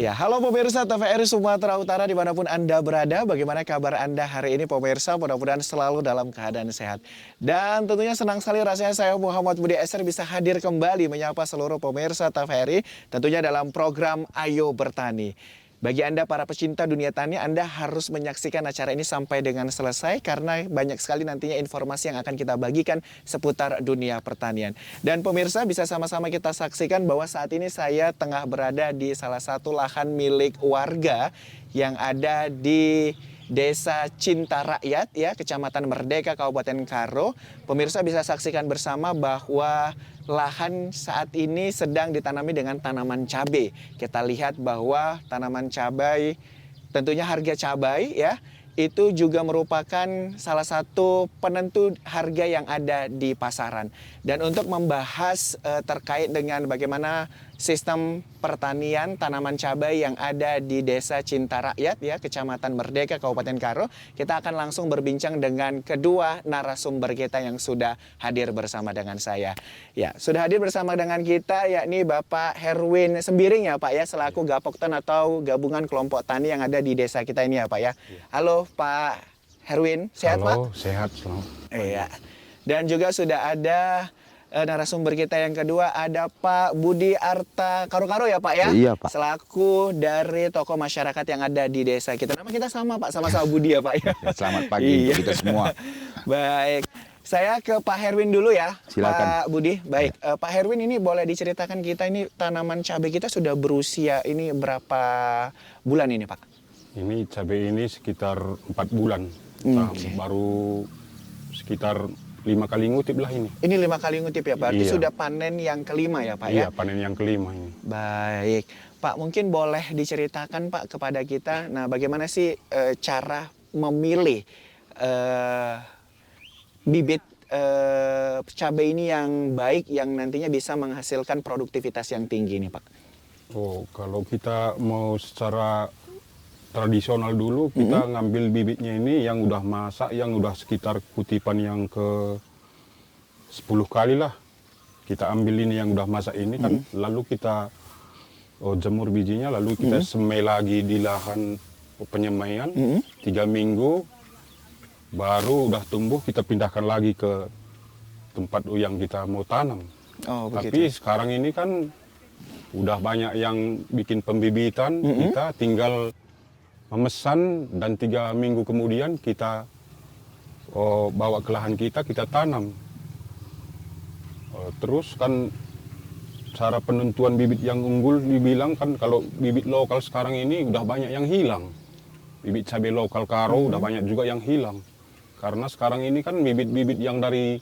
Ya, halo pemirsa TVRI Sumatera Utara dimanapun Anda berada. Bagaimana kabar Anda hari ini pemirsa? Mudah-mudahan selalu dalam keadaan sehat. Dan tentunya senang sekali rasanya saya Muhammad Budi Eser bisa hadir kembali menyapa seluruh pemirsa TVRI. Tentunya dalam program Ayo Bertani. Bagi Anda para pecinta dunia tani, Anda harus menyaksikan acara ini sampai dengan selesai karena banyak sekali nantinya informasi yang akan kita bagikan seputar dunia pertanian. Dan pemirsa bisa sama-sama kita saksikan bahwa saat ini saya tengah berada di salah satu lahan milik warga yang ada di Desa Cinta Rakyat ya, Kecamatan Merdeka, Kabupaten Karo. Pemirsa bisa saksikan bersama bahwa lahan saat ini sedang ditanami dengan tanaman cabai. Kita lihat bahwa tanaman cabai, tentunya harga cabai ya, itu juga merupakan salah satu penentu harga yang ada di pasaran. Dan untuk membahas terkait dengan bagaimana sistem pertanian tanaman cabai yang ada di Desa Cinta Rakyat ya, Kecamatan Merdeka, Kabupaten Karo, kita akan langsung berbincang dengan kedua narasumber kita yang sudah hadir bersama dengan saya. Ya, sudah hadir bersama dengan kita yakni Bapak Herwin Sembiring ya Pak ya, selaku Gapokten atau gabungan kelompok tani yang ada di desa kita ini ya Pak ya. Halo Pak Herwin, sehat Pak? Halo, sehat selalu. Iya. Dan juga sudah ada narasumber kita yang kedua, ada Pak Budi Arta Karo-Karo ya Pak ya? Iya Pak. Selaku dari tokoh masyarakat yang ada di desa kita. Nama kita sama Pak, sama-sama Budi ya Pak ya? Selamat pagi untuk kita semua. Baik, saya ke Pak Herwin dulu ya. Silakan. Pak Budi. Baik, Pak Herwin ini boleh diceritakan kita ini tanaman cabai kita sudah berusia ini berapa bulan ini Pak? Ini cabai ini sekitar 4 bulan. Oke. Baru sekitar 5 kali ngutip lah ini. Ini 5 kali ngutip ya, berarti Iya. sudah panen yang kelima ya Pak ya? Iya, panen yang kelima ini. Baik, Pak mungkin boleh diceritakan Pak kepada kita, nah bagaimana sih cara memilih bibit cabai ini yang baik, yang nantinya bisa menghasilkan produktivitas yang tinggi nih Pak? Oh, kalau kita mau secara tradisional dulu, kita ngambil bibitnya ini yang udah masak, yang udah sekitar kutipan yang ke 10 kali lah. Kita ambil ini yang udah masak ini kan, lalu kita jemur bijinya, lalu kita semai lagi di lahan penyemaian 3 minggu, baru udah tumbuh kita pindahkan lagi ke tempat yang kita mau tanam. Oh, Tapi begitu. sekarang ini kan udah banyak yang bikin pembibitan, kita tinggal memesan dan 3 minggu kemudian kita bawa ke lahan kita tanam. Terus kan cara penentuan bibit yang unggul dibilang kan kalau bibit lokal sekarang ini udah banyak yang hilang. Bibit cabai lokal Karo udah banyak juga yang hilang. Karena sekarang ini kan bibit-bibit yang dari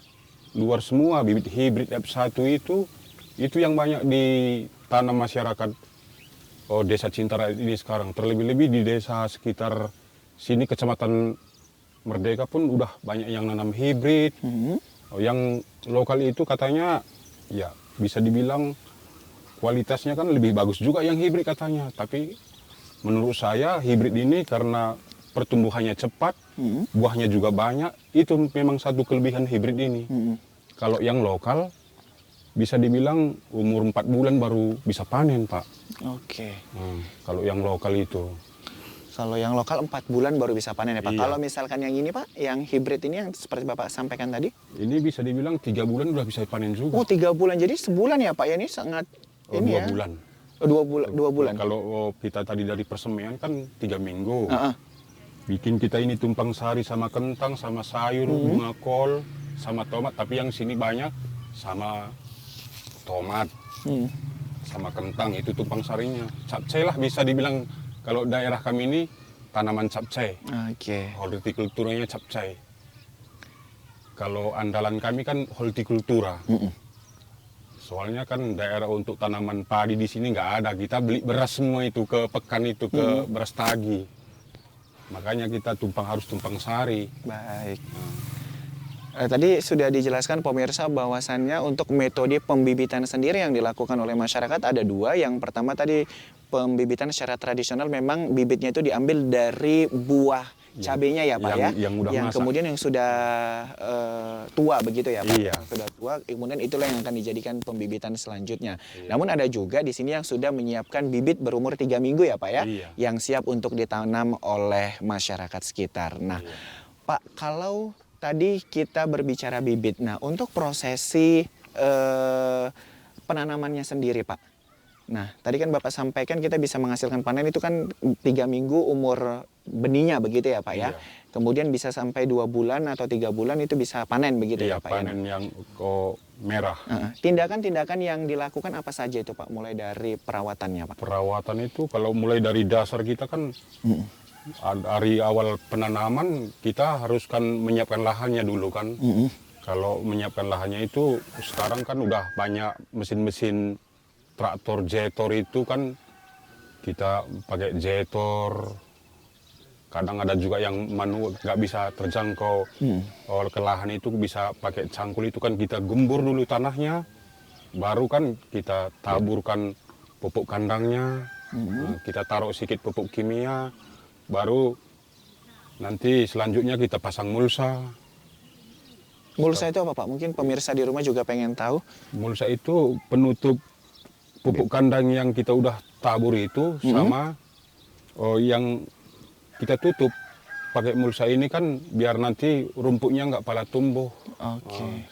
luar semua, bibit hibrid F1 itu yang banyak ditanam masyarakat Desa Cinta Rakyat ini sekarang. Terlebih-lebih di desa sekitar sini Kecamatan Merdeka pun udah banyak yang nanam hibrid. Yang lokal itu katanya ya bisa dibilang kualitasnya kan lebih bagus juga yang hibrid katanya. Tapi menurut saya hibrid ini karena pertumbuhannya cepat, buahnya juga banyak, itu memang satu kelebihan hibrid ini. Kalau yang lokal bisa dibilang umur 4 bulan baru bisa panen Pak. Oke. Kalau yang lokal itu. Kalau yang lokal 4 bulan baru bisa panen ya Pak. Iya. Kalau misalkan yang ini Pak, yang hibrid ini yang seperti Bapak sampaikan tadi? Ini bisa dibilang 3 bulan udah bisa panen juga. Oh 3 bulan, jadi sebulan ya Pak ya, ini sangat ini 2 ya? bulan. Oh, 2 bulan. Kalau kita tadi dari persemaian kan 3 minggu. Heeh. Bikin kita ini tumpang sari sama kentang, sama sayur, bunga kol, sama tomat. Tapi yang sini banyak sama tomat, sama kentang, itu tumpang sarinya. Capcay lah bisa dibilang, kalau daerah kami ini tanaman capcay. Oke. Hortikulturanya capcay. Kalau andalan kami kan hortikultura. Soalnya kan daerah untuk tanaman padi di sini nggak ada. Kita beli beras semua itu ke pekan itu, ke beras tagi. Makanya kita harus tumpang sari. Baik. Tadi sudah dijelaskan pemirsa bahwasannya untuk metode pembibitan sendiri yang dilakukan oleh masyarakat ada 2. Yang pertama tadi pembibitan secara tradisional, memang bibitnya itu diambil dari buah cabenya ya Pak ya, yang udah masak. kemudian yang sudah tua begitu ya Pak, Iya. yang sudah tua, kemudian itulah yang akan dijadikan pembibitan selanjutnya. Iya. Namun ada juga di sini yang sudah menyiapkan bibit berumur 3 minggu ya Pak ya, Iya. yang siap untuk ditanam oleh masyarakat sekitar. Nah, Iya. Pak, kalau tadi kita berbicara bibit, nah untuk prosesi penanamannya sendiri Pak. Nah, tadi kan Bapak sampaikan kita bisa menghasilkan panen itu kan 3 minggu umur benihnya begitu ya Pak ya. Iya. Kemudian bisa sampai 2 bulan atau 3 bulan itu bisa panen begitu ya Iya, Pak ya. panen yang merah. Tindakan-tindakan yang dilakukan apa saja itu Pak, mulai dari perawatannya Pak? Perawatan itu kalau mulai dari dasar kita kan dari awal penanaman kita harus kan menyiapkan lahannya dulu kan. Kalau menyiapkan lahannya itu sekarang kan udah banyak mesin-mesin traktor jetor itu kan kita pakai jetor. Kadang ada juga yang manual nggak bisa terjangkau ke lahan itu bisa pakai cangkul itu kan kita gembur dulu tanahnya, baru kan kita taburkan pupuk kandangnya, kita taruh sedikit pupuk kimia, baru nanti selanjutnya kita pasang mulsa. Mulsa itu apa Pak? Mungkin pemirsa di rumah juga pengen tahu. Mulsa itu penutup pupuk kandang yang kita udah tabur itu sama yang kita tutup pakai mulsa ini kan biar nanti rumputnya nggak pada tumbuh. Oke.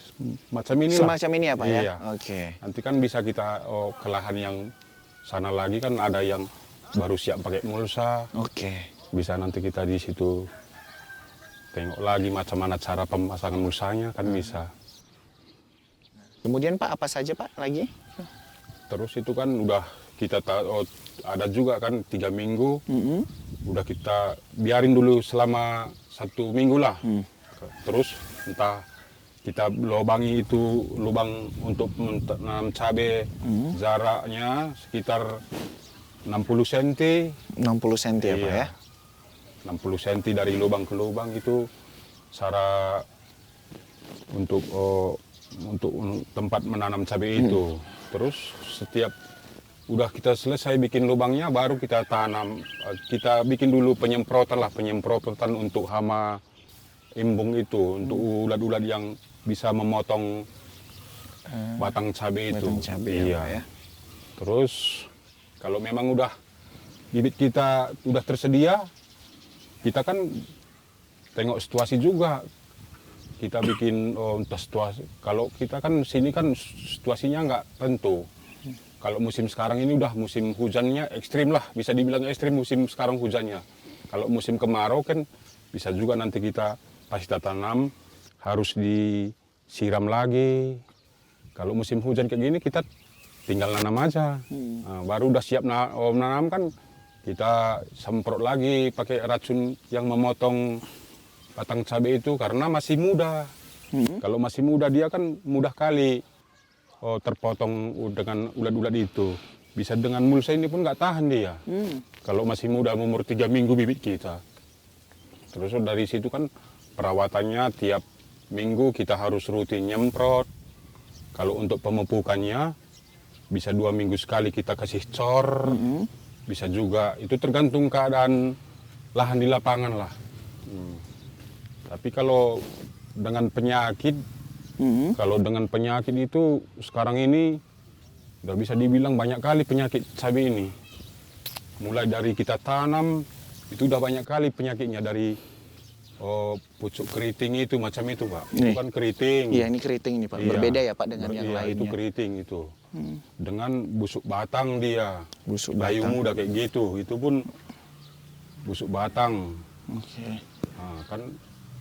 Macam ini lah. Semacam ini ya Pak ya? Iya. Oke. Nanti kan bisa kita ke lahan yang sana lagi kan ada yang baru siap pakai mulsa. Oke. Bisa nanti kita di situ tengok lagi macam mana cara pemasangan mulsanya kan bisa. Kemudian Pak apa saja Pak lagi? Terus itu kan udah kita ada juga kan 3 minggu. Udah kita biarin dulu selama 1 minggu lah. Terus entah kita lubangi itu lubang untuk menanam cabai, jaraknya sekitar 60 cm. 60 cm ya Pak ya? 60 cm dari lubang ke lubang itu cara untuk tempat menanam cabai itu. Terus setiap udah kita selesai bikin lubangnya baru kita tanam. Kita bikin dulu penyemprotan untuk hama embung itu, untuk ulat-ulat yang bisa memotong batang cabai itu. Batang cabai iya. ya. Terus kalau memang udah bibit kita udah tersedia, kita kan tengok situasi juga. Kita bikin entah situasi. Kalau kita kan sini kan situasinya nggak tentu. Kalau musim sekarang ini udah musim hujannya ekstrim lah, bisa dibilang ekstrim musim sekarang hujannya. Kalau musim kemarau kan bisa juga nanti kita pas kita tanam harus disiram lagi. Kalau musim hujan kayak gini kita tinggal nanam aja. Nah, baru udah siap nanam kan kita semprot lagi pakai racun yang memotong batang cabai itu karena masih muda. Kalau masih muda dia kan mudah kali terpotong dengan ulat-ulat itu. Bisa dengan mulsa ini pun nggak tahan dia. Kalau masih muda umur 3 minggu bibit kita. Terus dari situ kan perawatannya tiap minggu kita harus rutin nyemprot. Kalau untuk pemupukannya bisa 2 minggu sekali kita kasih cor. Bisa juga itu tergantung keadaan lahan di lapangan lah. Tapi kalau dengan penyakit, itu sekarang ini udah bisa dibilang banyak kali penyakit cabai ini. Mulai dari kita tanam itu udah banyak kali penyakitnya dari pucuk keriting itu macam itu Pak. Itu kan keriting. Iya ini keriting nih Pak. Iya. Berbeda ya Pak dengan yang Iya, lainnya. itu keriting itu. Dengan busuk batang dia. Busuk Layu batang. muda kayak gitu. Itu pun busuk batang. Oke. Nah, kan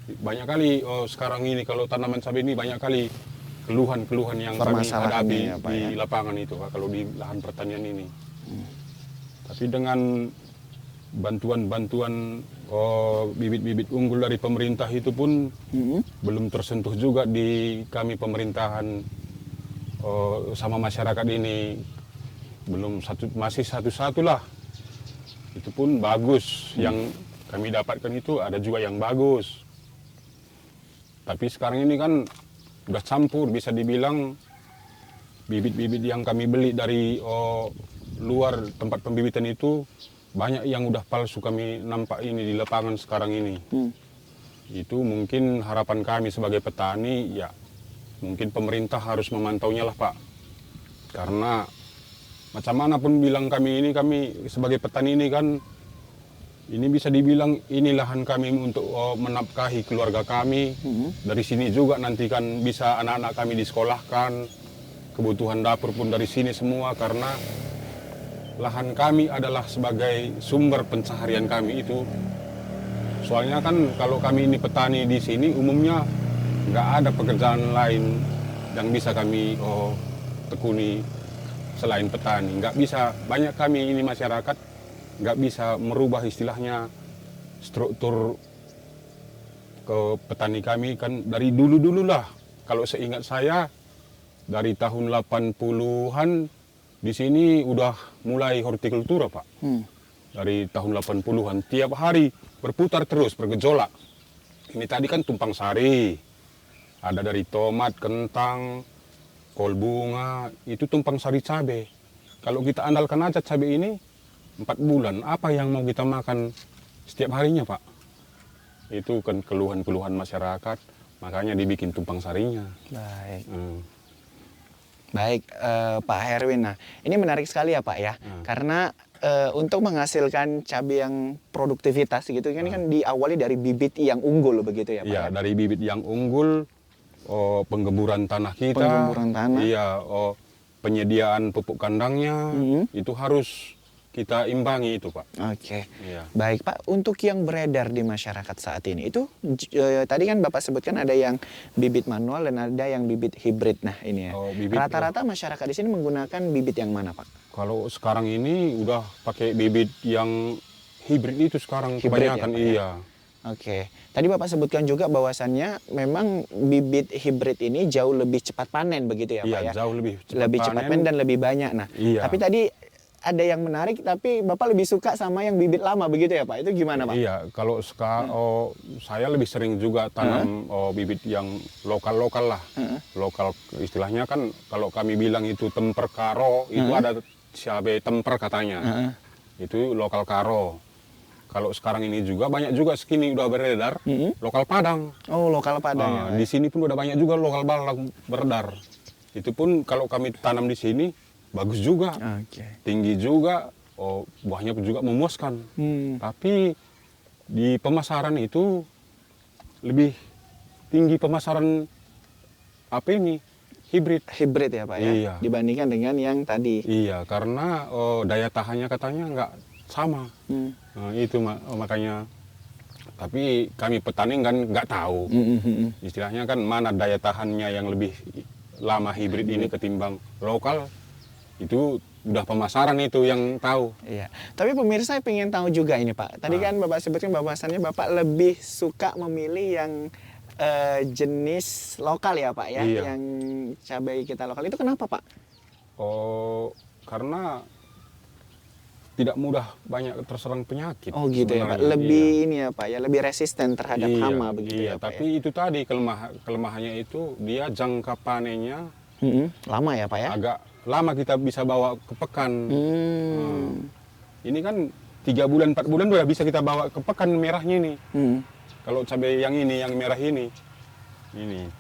banyak kali sekarang ini kalau tanaman cabai ini banyak kali keluhan-keluhan yang kami hadapi ya, Pak, di ya? lapangan itu Pak, kalau di lahan pertanian ini. Tapi dengan bantuan-bantuan bibit-bibit unggul dari pemerintah itu pun belum tersentuh juga di kami pemerintahan sama masyarakat ini. Belum masih satu-satu lah. Itu pun bagus. Yang kami dapatkan itu ada juga yang bagus. Tapi sekarang ini kan udah campur, bisa dibilang bibit-bibit yang kami beli dari luar tempat pembibitan itu banyak yang udah palsu kami nampak ini di lapangan sekarang ini. Itu mungkin harapan kami sebagai petani, ya mungkin pemerintah harus memantaunya lah Pak. Karena macam mana pun bilang kami sebagai petani ini kan, ini bisa dibilang ini lahan kami untuk menafkahi keluarga kami. Dari sini juga nanti kan bisa anak-anak kami disekolahkan, kebutuhan dapur pun dari sini semua, karena lahan kami adalah sebagai sumber pencaharian kami itu. Soalnya kan kalau kami ini petani di sini umumnya nggak ada pekerjaan lain yang bisa kami tekuni selain petani. Nggak bisa, banyak kami ini masyarakat nggak bisa merubah istilahnya struktur ke petani kami kan dari dulu-dulu lah. Kalau seingat saya dari tahun 80-an di sini udah mulai hortikultura Pak. Dari tahun 80-an tiap hari berputar terus, bergejolak. Ini tadi kan tumpang sari, ada dari tomat, kentang, kol bunga, itu tumpang sari cabai. Kalau kita andalkan aja cabai ini 4 bulan, apa yang mau kita makan setiap harinya Pak? Itu kan keluhan-keluhan masyarakat, makanya dibikin tumpang sarinya. Baik. Baik, Pak Herwin. Nah, ini menarik sekali ya Pak ya, karena untuk menghasilkan cabai yang produktivitas gitu kan, kan diawali dari bibit yang unggul begitu ya Pak? Iya, dari bibit yang unggul, penggemburan tanah kita, Penggemburan tanah. Iya, penyediaan pupuk kandangnya, itu harus kita imbangi itu Pak. Oke. Iya. Baik Pak, untuk yang beredar di masyarakat saat ini itu tadi kan Bapak sebutkan ada yang bibit manual dan ada yang bibit hibrid. Nah ini ya. Rata-rata masyarakat di sini menggunakan bibit yang mana Pak? Kalau sekarang ini udah pakai bibit yang hibrid itu sekarang kebanyakan, ya, Pak, ya? iya. Oke. Tadi Bapak sebutkan juga bahwasannya memang bibit hibrid ini jauh lebih cepat panen begitu ya Pak Iya, ya? jauh lebih cepat panen dan lebih banyak. Nah, iya. tapi tadi ada yang menarik, tapi Bapak lebih suka sama yang bibit lama begitu ya Pak? Itu gimana Pak? Iya, kalau sekarang saya lebih sering juga tanam bibit yang lokal-lokal lah. Lokal istilahnya kan kalau kami bilang itu temper karo, itu ada cabai temper katanya. Itu lokal karo. Kalau sekarang ini juga banyak juga segini udah beredar lokal Padang. Oh, lokal Padang. Di sini pun udah banyak juga lokal Padang beredar. Itu pun kalau kami tanam di sini bagus juga, tinggi juga, buahnya pun juga memuaskan. Tapi di pemasaran itu lebih tinggi pemasaran apa ini hibrid. Hibrid ya Pak ya, Iya. dibandingkan dengan yang tadi. Iya, karena daya tahannya katanya nggak sama. Nah, itu makanya. Tapi kami petani kan nggak tahu. Istilahnya kan mana daya tahannya yang lebih lama hibrid ini ketimbang lokal. Itu udah pemasaran itu yang tahu. Iya. Tapi pemirsa pengen tahu juga ini Pak. Tadi kan Bapak sebutkan bahwasannya Bapak lebih suka memilih yang jenis lokal ya Pak ya, Iya. yang cabai kita lokal. Itu kenapa Pak? Karena tidak mudah banyak terserang penyakit. Oh gitu ya Pak. sebenarnya. Lebih Iya. ini ya Pak ya, lebih resisten terhadap hama begitu iya, ya Pak. tapi itu tadi kelemahannya itu dia jangka panennya Lama ya Pak ya? agak lama, kita bisa bawa ke pekan. Ini kan 3 bulan 4 bulan udah bisa kita bawa ke pekan merahnya ini. Kalau cabai yang ini, yang merah ini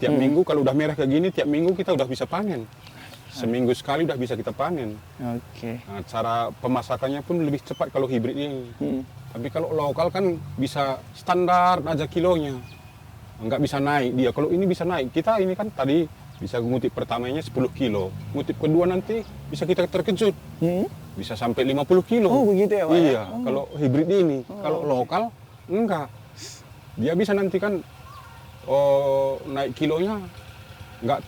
tiap minggu kalau udah merah kayak gini, tiap minggu kita udah bisa panen. Seminggu sekali udah bisa kita panen. Oke. Nah, cara pemasakannya pun lebih cepat kalau hibrid ini. Tapi kalau lokal kan bisa standar aja kilonya, nggak bisa naik dia. Kalau ini bisa naik, kita ini kan tadi bisa ngutip pertamanya 10 kilo, ngutip kedua nanti bisa kita terkejut, bisa sampai 50 kilo. Oh begitu ya Pak? Iya, kalau hibrid ini. Kalau lokal enggak, dia bisa nanti kan naik kilonya nggak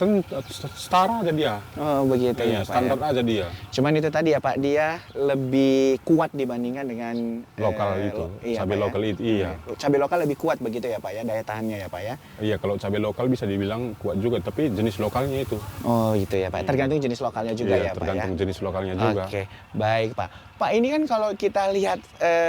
setara aja dia. Oh begitu ya Pak standar ya? aja dia. Cuman itu tadi ya Pak, dia lebih kuat dibandingkan dengan Lokal itu, cabai lokal itu, iya. Cabai lokal lebih kuat begitu ya Pak ya, daya tahannya ya Pak ya? Iya, kalau cabai lokal bisa dibilang kuat juga, tapi jenis lokalnya itu. Oh gitu ya Pak, tergantung jenis lokalnya juga ya Pak ya? Tergantung jenis lokalnya juga. Oke, baik Pak. Pak ini kan kalau kita lihat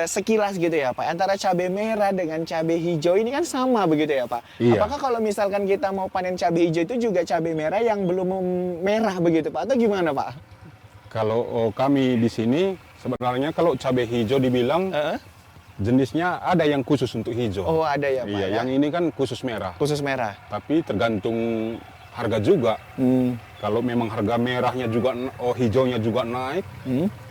sekilas gitu ya Pak, antara cabai merah dengan cabai hijau ini kan sama begitu ya Pak? Iya. Apakah kalau misalkan kita mau panen cabai hijau itu juga cabai merah yang belum merah begitu Pak? Atau gimana Pak? Kalau kami di sini Sebenarnya kalau cabai hijau dibilang jenisnya ada yang khusus untuk hijau. Oh, ada ya Pak Iya, ya? yang ini kan khusus merah. Khusus merah. Tapi tergantung harga juga. Kalau memang harga merahnya juga, hijaunya juga naik,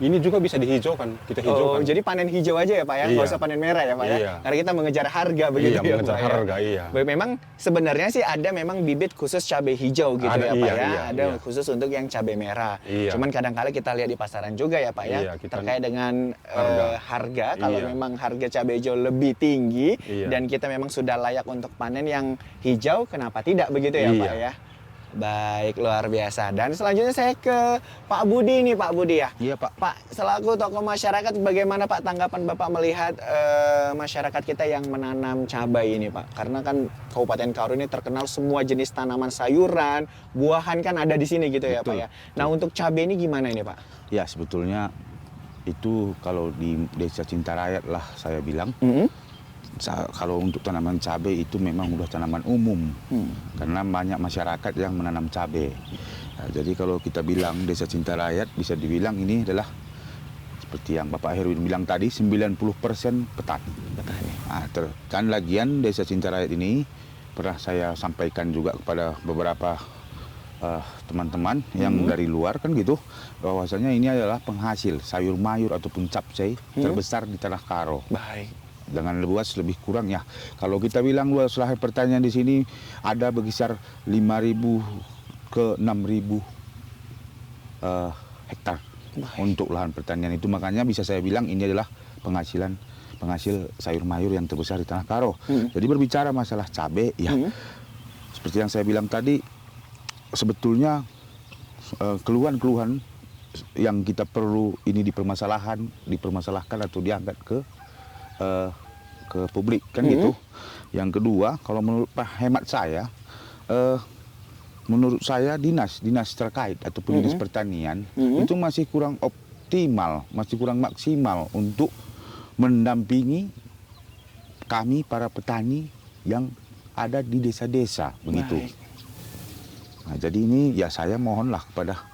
ini juga bisa dihijaukan, kita Oh, hijaukan. jadi panen hijau aja ya Pak ya? Nggak Iya. usah panen merah ya Pak ya? Iya. Karena kita mengejar harga begitu Iya, ya mengejar Pak ya? harga, iya. Baik, memang sebenarnya sih ada memang bibit khusus cabai hijau gitu Ada, ya Pak iya, ya? iya, Ada iya. khusus untuk yang cabai merah. Iya. Cuman kadang-kala kita lihat di pasaran juga ya Pak ya? Iya, kita Terkait dengan harga, kalau Iya. memang harga cabai hijau lebih tinggi Iya. dan kita memang sudah layak untuk panen yang hijau, kenapa tidak begitu ya Iya. Pak ya? Baik, luar biasa. Dan selanjutnya saya ke Pak Budi nih, Pak Budi ya. Iya Pak. Pak, selaku tokoh masyarakat, bagaimana Pak tanggapan Bapak melihat masyarakat kita yang menanam cabai ini Pak? Karena kan Kabupaten Karo ini terkenal semua jenis tanaman sayuran, buahan kan ada di sini gitu ya Pak Betul. ya. Nah untuk cabai ini gimana ini Pak? Ya sebetulnya itu kalau di Desa Cinta Rakyat lah saya bilang. Kalau untuk tanaman cabai itu memang udah tanaman umum. Karena banyak masyarakat yang menanam cabai. Nah, jadi kalau kita bilang Desa Cinta Rakyat bisa dibilang ini adalah seperti yang Bapak Herwin bilang tadi 90% petani. Nah, kan lagian Desa Cinta Rakyat ini pernah saya sampaikan juga kepada beberapa teman-teman yang dari luar kan gitu, bahwasanya ini adalah penghasil sayur mayur ataupun capcay terbesar di Tanah Karo. Baik. Dengan luas lebih kurang ya. Kalau kita bilang luas lahan pertanian di sini ada berkisar 5.000 ke 6.000 hektar untuk lahan pertanian itu. Makanya bisa saya bilang ini adalah penghasil sayur mayur yang terbesar di Tanah Karo. Jadi berbicara masalah cabai ya, seperti yang saya bilang tadi, sebetulnya keluhan-keluhan yang kita perlu ini dipermasalahkan atau diangkat ke publik kan gitu. Yang kedua, kalau menurut hemat saya, menurut saya dinas terkait ataupun dinas pertanian itu masih kurang optimal, masih kurang maksimal untuk mendampingi kami para petani yang ada di desa-desa begitu. Baik. Nah, jadi ini ya saya mohonlah kepada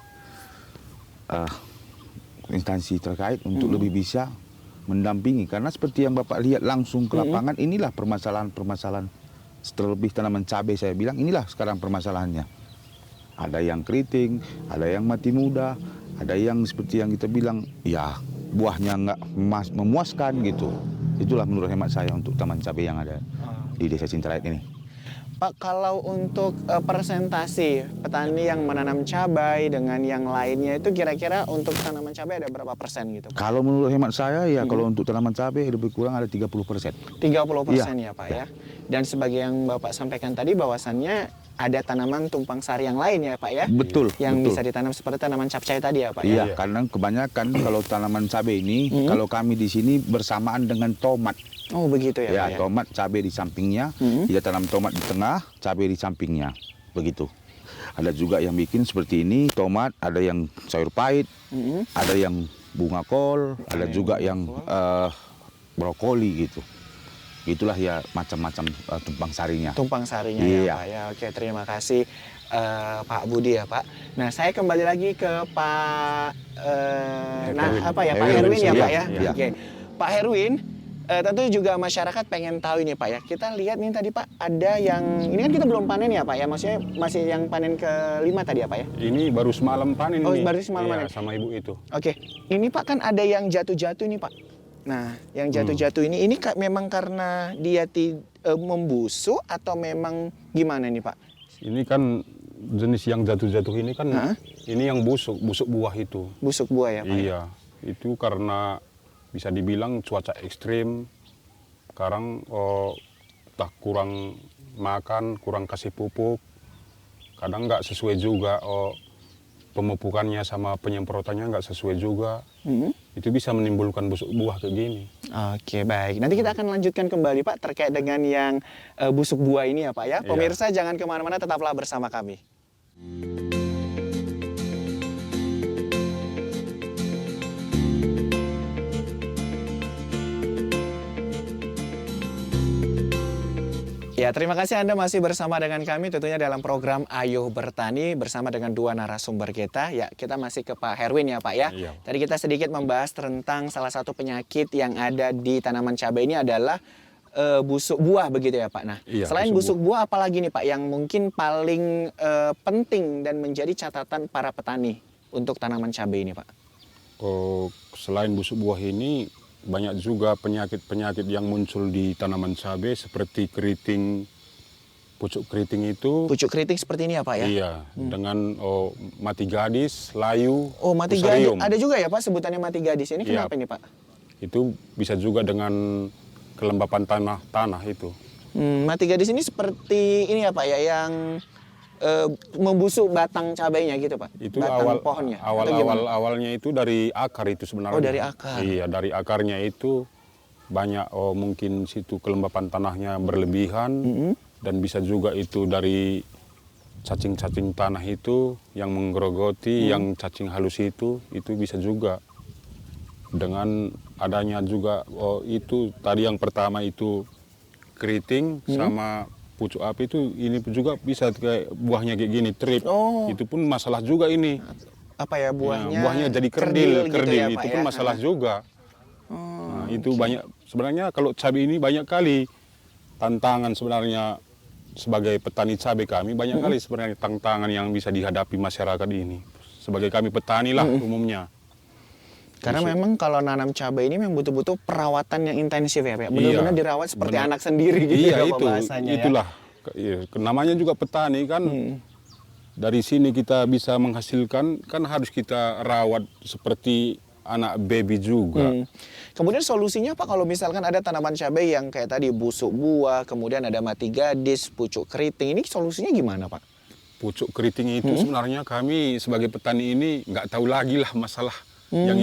instansi terkait untuk lebih bisa mendampingi, karena seperti yang Bapak lihat langsung ke lapangan, inilah permasalahan-permasalahan, terlebih tanaman cabai saya bilang inilah sekarang permasalahannya. Ada yang keriting, ada yang mati muda, ada yang seperti yang kita bilang ya buahnya nggak memuaskan gitu. Itulah menurut hemat saya untuk taman cabai yang ada di Desa Cinta Rakyat ini. Pak, kalau untuk presentasi petani yang menanam cabai dengan yang lainnya itu kira-kira untuk tanaman cabai ada berapa persen gitu Pak? Kalau menurut hemat saya ya kalau untuk tanaman cabai lebih kurang ada 30%. 30% ya Pak ya. Dan sebagai yang Bapak sampaikan tadi bahwasannya ada tanaman tumpang sari yang lain ya Pak ya? Betul. Yang betul. bisa ditanam seperti tanaman capcay tadi ya Pak ya? Iya, karena kebanyakan kalau tanaman cabai ini, kalau kami di sini bersamaan dengan tomat. Oh begitu ya Pak Ya, ya? tomat, cabai di sampingnya, kita tanam tomat di tengah, cabai di sampingnya, begitu. Ada juga yang bikin seperti ini, tomat, ada yang sayur pahit, ada yang bunga kol, ada juga yang brokoli gitu. Itulah ya macam-macam tumpang sarinya. Tumpang sarinya Iya. ya Pak ya. Oke, terima kasih Pak Budi ya Pak. Nah, saya kembali lagi ke Pak Pak Herwin ya Pak ya. Iya. Oke. Pak Herwin, tentu juga masyarakat pengen tahu ini Pak ya. Kita lihat nih tadi Pak, ada yang ini kan kita belum panen ya Pak ya. Maksudnya masih yang panen kelima tadi ya Pak ya. Ini baru semalam panen Oh, nih. baru semalam Iya, panen. sama ibu itu. Oke. Ini Pak kan ada yang jatuh-jatuh nih Pak. Nah, yang jatuh-jatuh ini memang karena dia membusuk atau memang gimana nih Pak? Ini kan jenis yang jatuh-jatuh ini kan, ini yang busuk buah itu. Busuk buah ya Pak? Iya, itu karena bisa dibilang cuaca ekstrim. Sekarang tak kurang makan, kurang kasih pupuk. Kadang nggak sesuai juga pemupukannya sama penyemprotannya nggak sesuai juga. Itu bisa menimbulkan busuk buah kayak gini. Oke, baik. Nanti kita akan lanjutkan kembali Pak terkait dengan yang busuk buah ini ya Pak ya. Pemirsa jangan kemana-mana, tetaplah bersama kami. Ya, terima kasih Anda masih bersama dengan kami tentunya dalam program Ayo Bertani bersama dengan dua narasumber kita. Ya, kita masih ke Pak Herwin ya Pak ya. Iya. Tadi kita sedikit membahas tentang salah satu penyakit yang ada di tanaman cabai ini adalah busuk buah begitu ya Pak. Nah, Iya, selain busuk buah apalagi nih Pak yang mungkin paling penting dan menjadi catatan para petani untuk tanaman cabai ini Pak? Selain busuk buah ini banyak juga penyakit-penyakit yang muncul di tanaman cabai seperti keriting, pucuk keriting itu. Pucuk keriting seperti ini ya Pak ya? Iya, dengan mati gadis, layu, Oh, mati gadis. fusarium. Ada juga ya Pak sebutannya mati gadis. Ini Iya. kenapa ini Pak? Itu bisa juga dengan kelembapan tanah itu. Mati gadis ini seperti ini ya Pak ya yang membusuk batang cabainya gitu Pak. Itu batang pohonnya. atau gimana? awalnya itu dari akar itu sebenarnya. Oh, dari akar. Iya, dari akarnya itu banyak mungkin situ kelembapan tanahnya berlebihan dan bisa juga itu dari cacing-cacing tanah itu yang menggerogoti, yang cacing halus itu bisa juga. Dengan adanya juga itu tadi yang pertama itu keriting sama pucuk api itu ini juga bisa kayak buahnya kayak gini trip. Oh. Itu pun masalah juga ini. Apa ya buahnya? Buahnya jadi kerdil, gitu ya, itu Pak, pun ya? masalah juga. Nah, itu banyak sebenarnya kalau cabai ini banyak kali tantangan sebenarnya sebagai petani cabai kami banyak kali sebenarnya tantangan yang bisa dihadapi masyarakat ini. Sebagai kami petani lah umumnya. Karena memang kalau nanam cabai ini memang butuh perawatan yang intensif ya Pak. Benar-benar dirawat seperti benar. anak sendiri gitu Iya, ya Pak itu, bahasanya ya. itulah. Iya, namanya juga petani kan. Dari sini kita bisa menghasilkan kan harus kita rawat seperti anak baby juga. Kemudian solusinya Pak kalau misalkan ada tanaman cabai yang kayak tadi busuk buah, kemudian ada mati gadis, pucuk keriting, ini solusinya gimana Pak? Pucuk keriting itu sebenarnya kami sebagai petani ini nggak tahu lagi lah masalah yang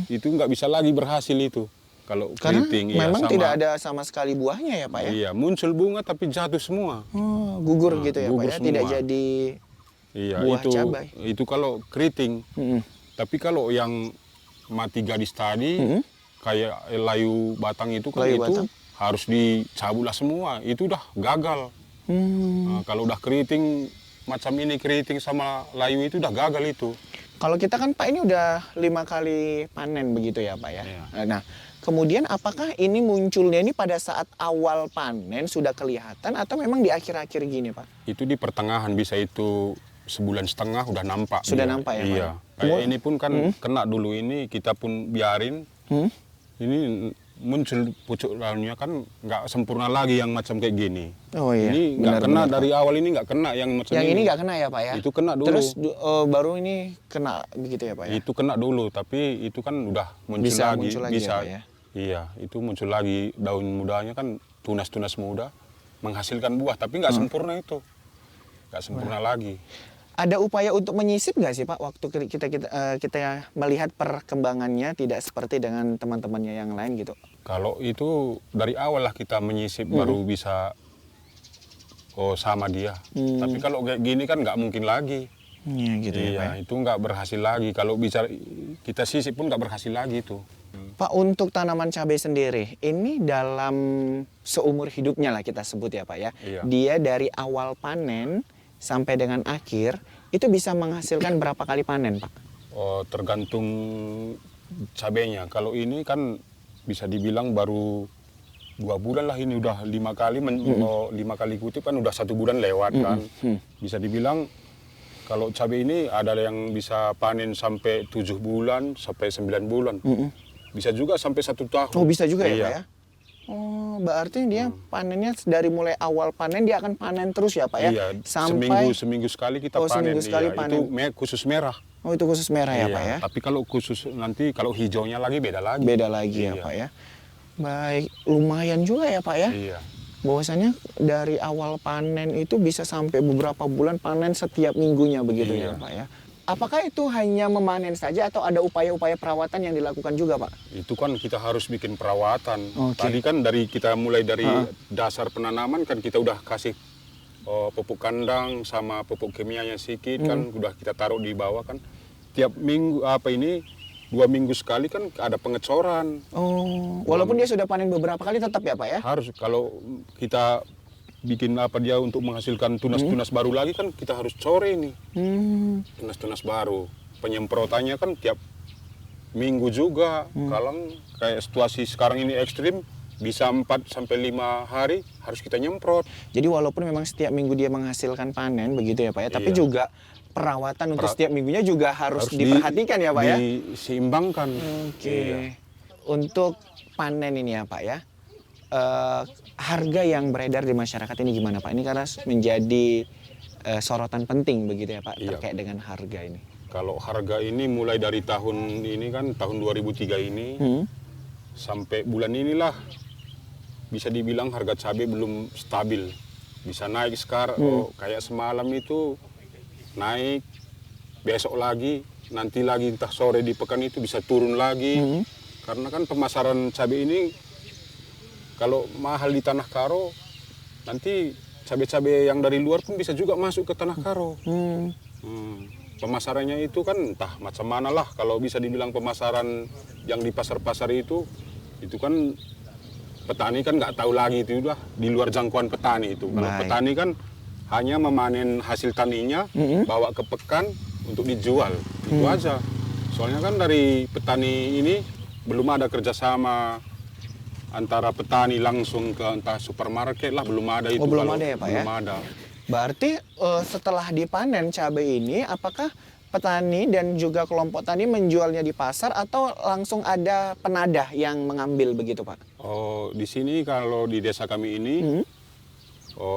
itu nggak bisa lagi berhasil itu kalau Karena keriting. memang tidak ada sama sekali buahnya ya Pak ya? Iya, muncul bunga tapi jatuh semua. Oh, gugur gitu ya gugur Pak ya, tidak semua. jadi Iya, buah cabai. itu kalau keriting. Tapi kalau yang mati gadis tadi kayak layu batang itu kan Layu itu batang. harus dicabutlah semua. Itu udah gagal. Nah, kalau udah keriting macam ini keriting sama layu itu udah gagal itu. Kalau kita kan Pak ini udah 5 kali panen begitu ya Pak ya. Iya. Nah, kemudian apakah ini munculnya ini pada saat awal panen sudah kelihatan atau memang di akhir-akhir gini Pak? Itu di pertengahan bisa itu sebulan setengah udah nampak. Sudah dia. nampak ya, Pak? Iya. Kayak ini pun kan kena dulu ini kita pun biarin. Ini muncul pucuk lalunya kan nggak sempurna lagi yang macam kayak gini. Oh iya. Ini nggak kena dari awal ini nggak kena yang macam Yang ini ini. nggak kena ya Pak ya? Itu kena dulu. Terus baru ini kena begitu ya Pak ya? Itu kena dulu, tapi itu kan udah muncul Bisa lagi. muncul lagi ya, Pak ya? Iya, itu muncul lagi daun mudanya kan tunas-tunas muda menghasilkan buah, tapi nggak sempurna itu, nggak sempurna lagi. Ada upaya untuk menyisip nggak sih Pak waktu kita melihat perkembangannya tidak seperti dengan teman-temannya yang lain gitu? Kalau itu dari awal lah kita menyisip baru bisa sama dia. Tapi kalau kayak gini kan nggak mungkin lagi. Iya gitu ya Pak. Iya, itu nggak berhasil lagi. Kalau bicara kita sisip pun nggak berhasil lagi itu. Pak, untuk tanaman cabai sendiri, ini dalam seumur hidupnya lah kita sebut ya Pak ya. Iya. Dia dari awal panen sampai dengan akhir, itu bisa menghasilkan berapa kali panen Pak? Tergantung cabainya. Kalau ini kan bisa dibilang baru 2 bulan lah ini udah 5 kali, 5 kali kutip kan udah 1 bulan lewat kan. Bisa dibilang kalau cabai ini ada yang bisa panen sampai 7 bulan, sampai 9 bulan. Bisa juga sampai 1 tahun. Oh bisa juga ya Iya. Pak ya? Oh berarti dia panennya dari mulai awal panen dia akan panen terus ya Pak ya? Iya, Sampai seminggu sekali kita Oh, panen. seminggu sekali Iya, panen. Itu khusus merah. Oh itu khusus merah ya Iya, Pak ya? Tapi kalau khusus nanti kalau hijaunya lagi beda lagi. Beda lagi ya Iya. Pak ya? Baik, lumayan juga ya Pak ya? Iya. Bahwasanya dari awal panen itu bisa sampai beberapa bulan panen setiap minggunya begitu ya Iya. Pak ya? Apakah itu hanya memanen saja atau ada upaya-upaya perawatan yang dilakukan juga Pak? Itu kan kita harus bikin perawatan. Oke. Tadi kan kita mulai dari dasar penanaman kan kita udah kasih pupuk kandang sama pupuk kimianya sedikit kan udah kita taruh di bawah kan. Tiap minggu 2 minggu sekali kan ada pengecoran. Oh, walaupun dia sudah panen beberapa kali tetap ya Pak ya? Harus kalau kita bikin apa dia untuk menghasilkan tunas-tunas baru lagi kan kita harus sore nih. Tunas-tunas baru. Penyemprotannya kan tiap minggu juga. Kalau kayak situasi sekarang ini ekstrim, bisa 4 sampai 5 hari harus kita nyemprot. Jadi walaupun memang setiap minggu dia menghasilkan panen begitu ya Pak ya, tapi Iya. juga perawatan untuk setiap minggunya juga harus diperhatikan ya Pak ya. Diseimbangkan. Oke. Iya. Untuk panen ini ya Pak ya, harga yang beredar di masyarakat ini gimana Pak? Ini karena menjadi sorotan penting begitu ya Pak, Iya. terkait dengan harga ini. Kalau harga ini mulai dari tahun ini kan, tahun 2003 ini, sampai bulan inilah bisa dibilang harga cabai belum stabil. Bisa naik sekarang, kayak semalam itu naik, besok lagi, nanti lagi entah sore di pekan itu bisa turun lagi. Karena kan pemasaran cabai ini kalau mahal di Tanah Karo, nanti cabai-cabai yang dari luar pun bisa juga masuk ke Tanah Karo. Pemasarannya itu kan entah macam mana lah. Kalau bisa dibilang pemasaran yang di pasar-pasar itu kan petani kan nggak tahu lagi, itu udah di luar jangkauan petani itu. Kalau Baik. petani kan hanya memanen hasil taninya, bawa ke pekan untuk dijual, itu aja. Soalnya kan dari petani ini belum ada kerjasama antara petani langsung ke entah supermarket lah, belum ada itu. belum kalau ada ya, Pak, ya? Belum ada. Berarti setelah dipanen cabai ini, apakah petani dan juga kelompok tani menjualnya di pasar atau langsung ada penadah yang mengambil begitu Pak? Oh, di sini kalau di desa kami ini,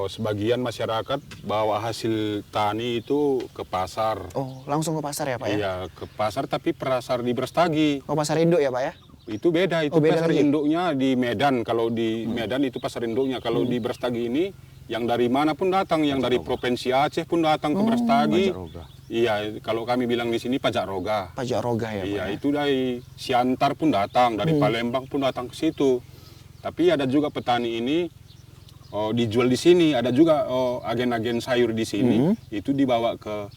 sebagian masyarakat bawa hasil tani itu ke pasar. Oh, langsung ke pasar ya Pak ya? Iya, ke pasar tapi pasar di Brastagi. Oh, pasar induk ya Pak ya? Itu beda, itu Oh, beda pasar lagi? induknya di Medan. Kalau di Medan itu pasar induknya. Kalau di Brastagi ini, yang dari mana pun datang, yang dari Provinsi Aceh pun datang ke Brastagi. Pajak Roga. Iya, kalau kami bilang di sini pajak roga. Pajak roga ya Pak Iya, ya? itu dari Siantar pun datang, dari Palembang pun datang ke situ. Tapi ada juga petani ini dijual di sini, ada juga agen-agen sayur di sini, itu dibawa ke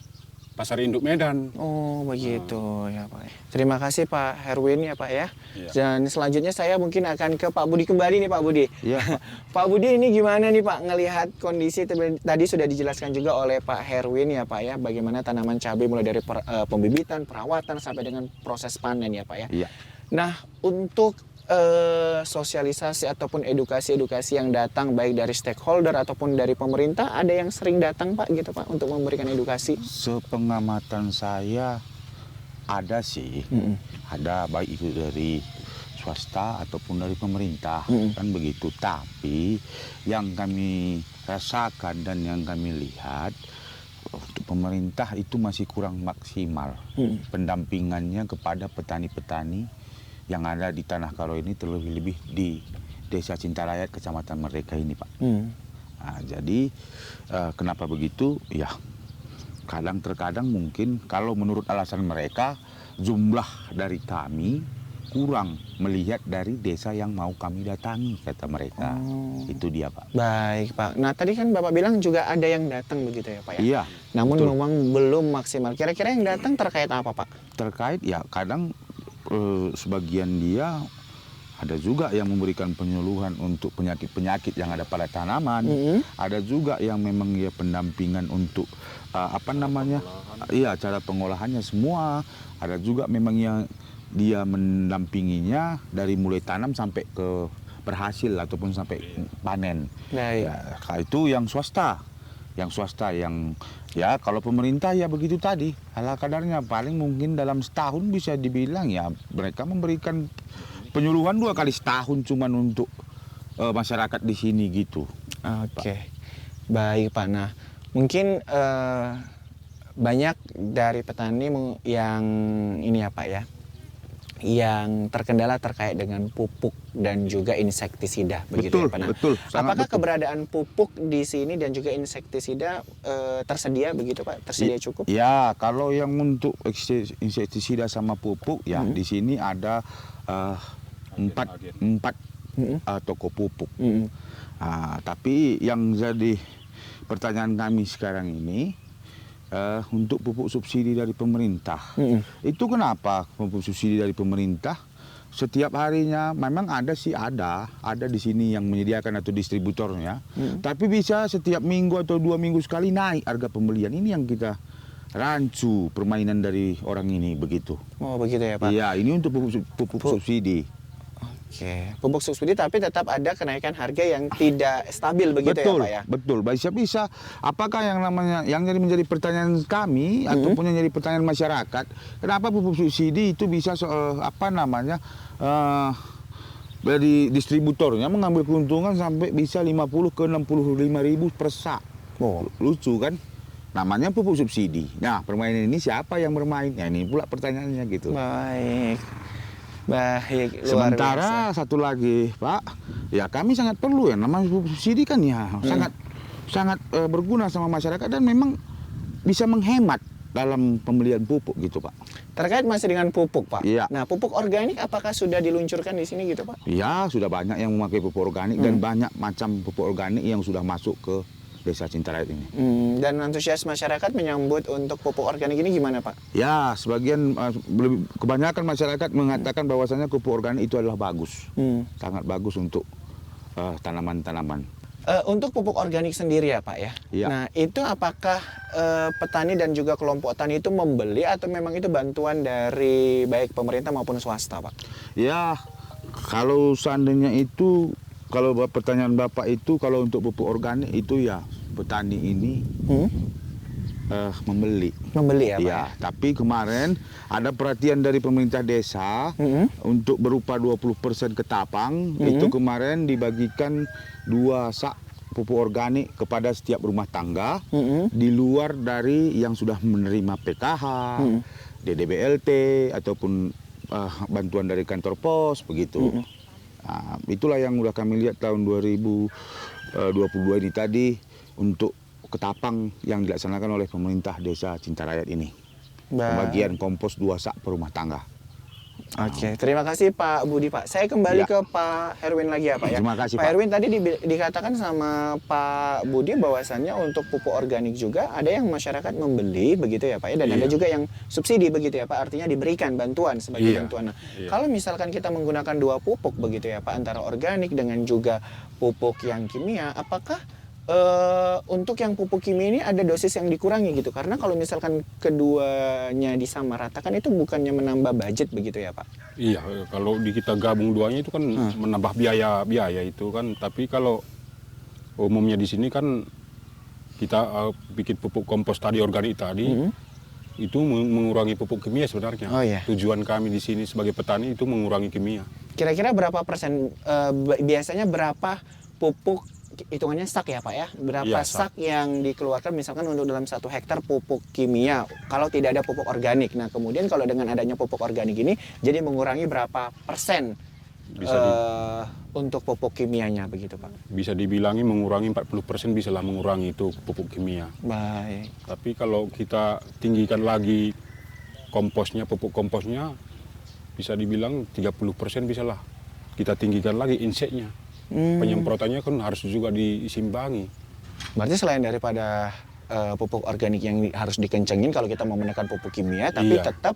pasar induk Medan. Oh begitu ya Pak. Terima kasih Pak Herwin ya Pak ya. Iya. Dan selanjutnya saya mungkin akan ke Pak Budi kembali nih Pak Budi. Iya, Pak. Pak Budi ini gimana nih Pak ngelihat kondisi tadi sudah dijelaskan juga oleh Pak Herwin ya Pak ya. Bagaimana tanaman cabai mulai dari pembibitan, perawatan sampai dengan proses panen ya Pak ya. Iya. Nah untuk sosialisasi ataupun edukasi-edukasi yang datang baik dari stakeholder ataupun dari pemerintah, ada yang sering datang Pak gitu Pak untuk memberikan edukasi? Sepengamatan saya ada sih, ada baik itu dari swasta ataupun dari pemerintah, kan begitu. Tapi yang kami rasakan dan yang kami lihat, untuk pemerintah itu masih kurang maksimal pendampingannya kepada petani-petani yang ada di Tanah Karo ini, terlebih-lebih di Desa Cintarayat, kecamatan mereka ini Pak. Nah, jadi kenapa begitu? Ya kadang terkadang mungkin kalau menurut alasan mereka, jumlah dari kami kurang melihat dari desa yang mau kami datangi, kata mereka. Itu dia Pak. Baik Pak. Nah tadi kan Bapak bilang juga ada yang datang begitu ya Pak ya? Iya. Namun betul. memang belum maksimal. Kira-kira yang datang terkait apa Pak? Terkait ya kadang sebagian dia ada juga yang memberikan penyuluhan untuk penyakit-penyakit yang ada pada tanaman. Ada juga yang memang ya pendampingan untuk iya, cara pengolahannya semua. Ada juga memang yang dia mendampinginya dari mulai tanam sampai ke berhasil ataupun sampai panen. Baik. Ya, itu yang swasta. Yang swasta yang ya kalau pemerintah ya begitu tadi, ala kadarnya paling mungkin dalam setahun bisa dibilang ya mereka memberikan penyuluhan 2 kali setahun cuman untuk masyarakat di sini gitu. Oke. Baik Pak. Nah mungkin banyak dari petani yang ini ya Pak ya, yang terkendala terkait dengan pupuk dan juga insektisida begitu Betul, ya Pak. Nah, betul, sangat apakah betul. keberadaan pupuk di sini dan juga insektisida tersedia begitu Pak? Tersedia cukup? Ya, kalau yang untuk insektisida sama pupuk ya di sini ada 4 toko pupuk. Tapi yang jadi pertanyaan kami sekarang ini untuk pupuk subsidi dari pemerintah. Itu kenapa pupuk subsidi dari pemerintah setiap harinya memang ada di sini yang menyediakan atau distributornya. Tapi bisa setiap minggu atau 2 minggu sekali naik harga pembelian. Ini yang kita rancu permainan dari orang ini begitu. Oh begitu ya Pak? Iya, ini untuk pupuk subsidi. Oke, pupuk subsidi tapi tetap ada kenaikan harga yang tidak stabil begitu Betul, ya Pak ya? betul. Bisa. Apakah yang namanya yang jadi menjadi pertanyaan kami ataupun yang jadi pertanyaan masyarakat, kenapa pupuk subsidi itu bisa dari distributornya mengambil keuntungan sampai bisa 50 ke 65 ribu per sak. Oh. Lucu kan? Namanya pupuk subsidi. Nah, permainan ini siapa yang bermain? Ya, ini pula pertanyaannya gitu. Baik, luar Sementara biasa. satu lagi, Pak, ya kami sangat perlu ya namanya pupuk subsidi kan ya sangat berguna sama masyarakat dan memang bisa menghemat dalam pembelian pupuk gitu, Pak. Terkait masih dengan pupuk Pak. Iya. Nah, pupuk organik apakah sudah diluncurkan di sini gitu Pak? Ya, sudah banyak yang memakai pupuk organik dan banyak macam pupuk organik yang sudah masuk ke Desa Cintarayat ini. Dan antusias masyarakat menyambut untuk pupuk organik ini gimana Pak? Ya, kebanyakan masyarakat mengatakan bahwasanya pupuk organik itu adalah bagus. Sangat bagus untuk tanaman-tanaman. Untuk pupuk organik sendiri ya Pak ya? Iya. Nah, itu apakah petani dan juga kelompok tani itu membeli atau memang itu bantuan dari baik pemerintah maupun swasta Pak? Ya, kalau seandainya itu, kalau pertanyaan Bapak itu, kalau untuk pupuk organik itu ya petani ini membeli. Membeli ya Pak? Ya, tapi kemarin ada perhatian dari pemerintah desa untuk berupa 20% ketapang, itu kemarin dibagikan 2 sak pupuk organik kepada setiap rumah tangga di luar dari yang sudah menerima PKH, DDBLT ataupun bantuan dari kantor pos begitu. Nah, itulah yang udah kami lihat tahun 2022 ini tadi untuk ketapang yang dilaksanakan oleh pemerintah Desa Cintarayat ini. Pembagian kompos 2 sak per rumah tangga. Oke, terima kasih Pak Budi Pak. Saya kembali Ya. ke Pak Herwin lagi ya Pak ya. Terima kasih, Pak Pak. Herwin tadi dikatakan sama Pak Budi bahwasannya untuk pupuk organik juga ada yang masyarakat membeli begitu ya Pak ya, dan ada juga yang subsidi begitu ya Pak, artinya diberikan bantuan sebagai bantuan. Nah, kalau misalkan kita menggunakan 2 pupuk begitu ya Pak, antara organik dengan juga pupuk yang kimia, apakah untuk yang pupuk kimia ini ada dosis yang dikurangi gitu? Karena kalau misalkan keduanya disamaratakan itu bukannya menambah budget begitu ya Pak? Iya, kalau kita gabung duanya itu kan menambah biaya itu kan. Tapi kalau umumnya di sini kan kita bikin pupuk kompos tadi organik tadi itu mengurangi pupuk kimia sebenarnya. Oh, iya. Tujuan kami di sini sebagai petani itu mengurangi kimia. Kira-kira berapa persen, biasanya berapa pupuk, hitungannya sak ya Pak ya? Berapa Iya, sak yang dikeluarkan misalkan untuk dalam 1 hektar pupuk kimia kalau tidak ada pupuk organik? Nah kemudian kalau dengan adanya pupuk organik ini jadi mengurangi berapa persen untuk pupuk kimianya begitu Pak? Bisa dibilangi mengurangi 40% bisalah mengurangi itu pupuk kimia. Baik. Tapi kalau kita tinggikan lagi komposnya, pupuk komposnya, bisa dibilang 30% bisalah kita tinggikan lagi inseknya. Penyemprotannya kan harus juga disimbangi. Berarti selain daripada pupuk organik yang harus dikencengin kalau kita mau menekan pupuk kimia, tapi tetap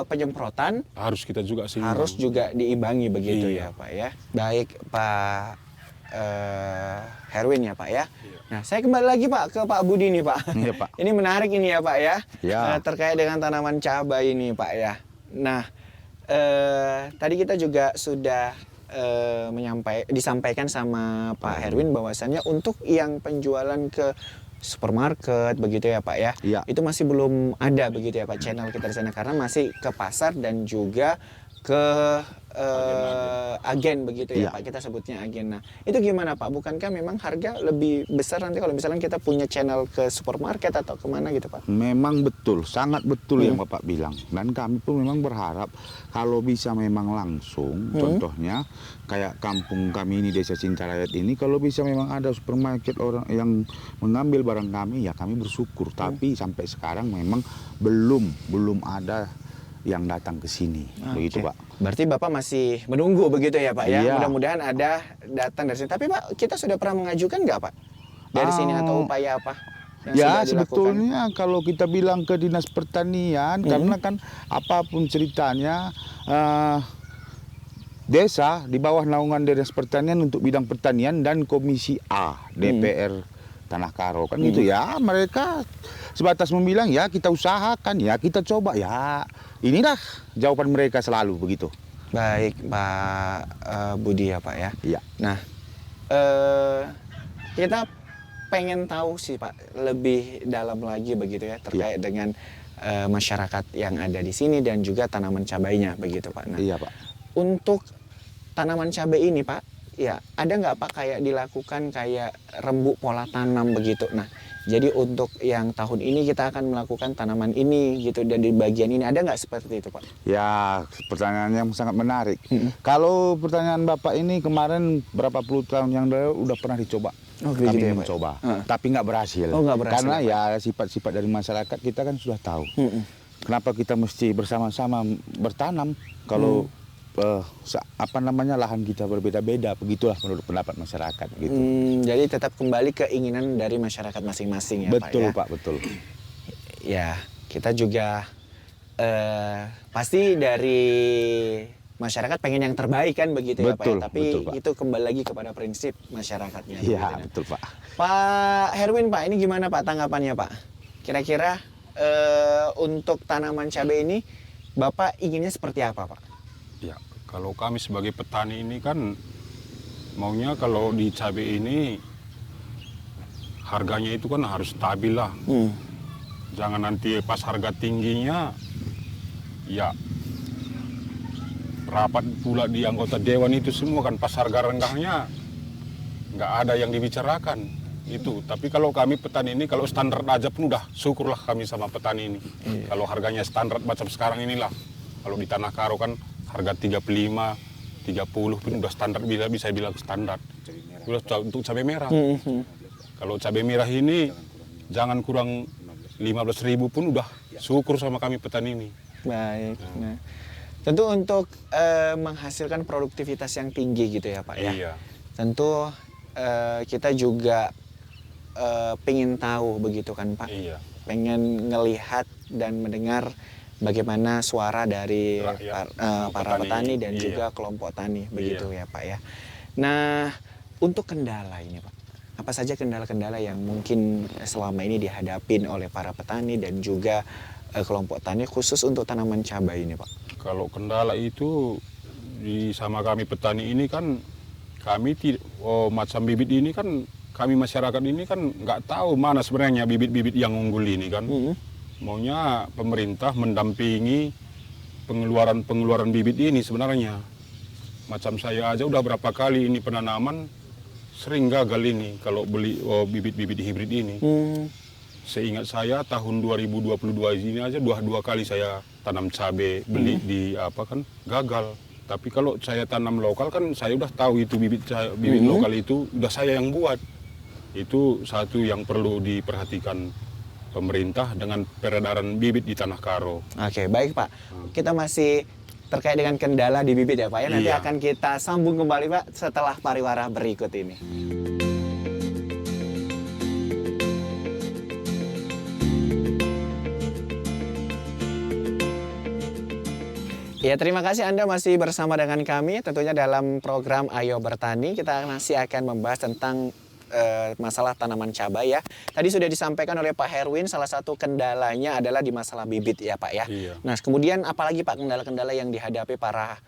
penyemprotan Harus kita juga simbang. harus juga diimbangi begitu Iya. ya Pak ya. Baik Pak Herwin ya Pak ya. Nah saya kembali lagi Pak ke Pak Budi nih Pak. Iya, Pak. Ini menarik ini ya Pak ya. Ya. Terkait dengan tanaman cabai ini Pak ya. Nah tadi kita juga sudah disampaikan sama Pak Herwin bahwasannya untuk yang penjualan ke supermarket begitu ya Pak ya, Iya. itu masih belum ada begitu ya Pak channel kita di sana karena masih ke pasar dan juga ke agen begitu ya Iya. Pak, kita sebutnya agen. Nah itu gimana Pak, bukankah memang harga lebih besar nanti kalau misalnya kita punya channel ke supermarket atau kemana gitu Pak? Memang betul, sangat betul yang Bapak bilang. Dan kami pun memang berharap kalau bisa memang langsung, contohnya kayak kampung kami ini Desa Cintarayat ini, kalau bisa memang ada supermarket orang yang mengambil barang kami, ya kami bersyukur. Tapi sampai sekarang memang belum ada yang datang ke sini, begitu Oke. Pak. Berarti Bapak masih menunggu begitu ya Pak ya? Iya. Mudah-mudahan ada datang dari sini. Tapi Pak, kita sudah pernah mengajukan nggak Pak? Dari sini atau upaya apa yang Ya sudah dilakukan? sebetulnya kalau kita bilang ke Dinas Pertanian, karena kan apapun ceritanya desa di bawah naungan Dinas Pertanian untuk bidang pertanian dan Komisi A DPR Tanah Karo kan gitu ya. Mereka sebatas membilang ya kita usahakan, ya kita coba, ya inilah jawaban mereka selalu begitu. Baik Pak Budi ya Pak ya. Iya. Nah, kita pengen tahu sih Pak lebih dalam lagi begitu ya terkait dengan masyarakat yang ada di sini dan juga tanaman cabainya begitu Pak. Nah, Iya Pak. untuk tanaman cabai ini Pak, ya ada nggak Pak kayak dilakukan kayak rembuk pola tanam begitu. Nah, jadi untuk yang tahun ini kita akan melakukan tanaman ini gitu dan di bagian ini ada nggak seperti itu Pak? Ya, pertanyaan yang sangat menarik. Kalau pertanyaan Bapak ini kemarin berapa puluh tahun yang lalu udah pernah dicoba. Oh, Kami begitu ya, Pak? mencoba, tapi nggak berhasil. Oh, nggak berhasil, Karena Pak. ya sifat-sifat dari masyarakat kita kan sudah tahu. Kenapa kita mesti bersama-sama bertanam kalau lahan kita berbeda-beda, begitulah menurut pendapat masyarakat gitu. Jadi tetap kembali keinginan dari masyarakat masing-masing ya Betul Pak ya? Pak, betul. Ya, kita juga pasti dari masyarakat pengen yang terbaik kan begitu ya Pak Betul, ya? Tapi betul, Pak. itu kembali lagi kepada prinsip masyarakatnya. Iya, begitu ya. betul Pak. Pak Herwin Pak, ini gimana Pak tanggapannya Pak? Kira-kira untuk tanaman cabai ini Bapak inginnya seperti apa Pak? Ya, kalau kami sebagai petani ini kan maunya kalau di cabai ini harganya itu kan harus stabil lah. Jangan nanti pas harga tingginya ya rapat pula di anggota dewan itu semua kan pas harga rendahnya nggak ada yang dibicarakan itu. Tapi kalau kami petani ini kalau standar aja pun udah syukurlah kami sama petani ini. Kalau harganya standar macam sekarang inilah. Kalau di Tanah Karo kan harga 35, 30 pun udah standar, bisa bilang standar. Udah untuk cabai merah. Kalau cabai merah ini jangan kurang 15.000 pun udah syukur sama kami petani ini. Baik. Nah, tentu untuk menghasilkan produktivitas yang tinggi gitu ya Pak ya. Iya. Tentu kita juga pengen tahu begitu kan Pak. Iya. Pengen ngelihat dan mendengar bagaimana suara dari para petani dan Iya. juga kelompok tani begitu ya Pak ya. Nah, untuk kendala ini Pak, apa saja kendala-kendala yang mungkin selama ini dihadapin oleh para petani dan juga kelompok tani khusus untuk tanaman cabai ini Pak? Kalau kendala itu sama kami petani ini kan kami macam bibit ini kan kami masyarakat ini kan nggak tahu mana sebenarnya bibit-bibit yang unggul ini kan. Maunya pemerintah mendampingi pengeluaran bibit ini sebenarnya. Macam saya aja udah berapa kali ini penanaman sering gagal ini kalau beli bibit-bibit hibrid ini. Seingat saya tahun 2022 ini aja dua kali saya tanam cabai beli di gagal. Tapi kalau saya tanam lokal kan saya udah tahu itu bibit lokal itu udah saya yang buat. Itu satu yang perlu diperhatikan pemerintah dengan peredaran bibit di Tanah Karo. Oke, baik Pak. Kita masih terkait dengan kendala di bibit ya Pak ya. Nanti Iya. akan kita sambung kembali Pak setelah pariwara berikut ini. Ya, terima kasih Anda masih bersama dengan kami tentunya dalam program Ayo Bertani. Kita masih akan membahas tentang masalah tanaman cabai ya. Tadi sudah disampaikan oleh Pak Herwin salah satu kendalanya adalah di masalah bibit ya Pak ya. Iya. Nah, kemudian apalagi Pak kendala-kendala yang dihadapi para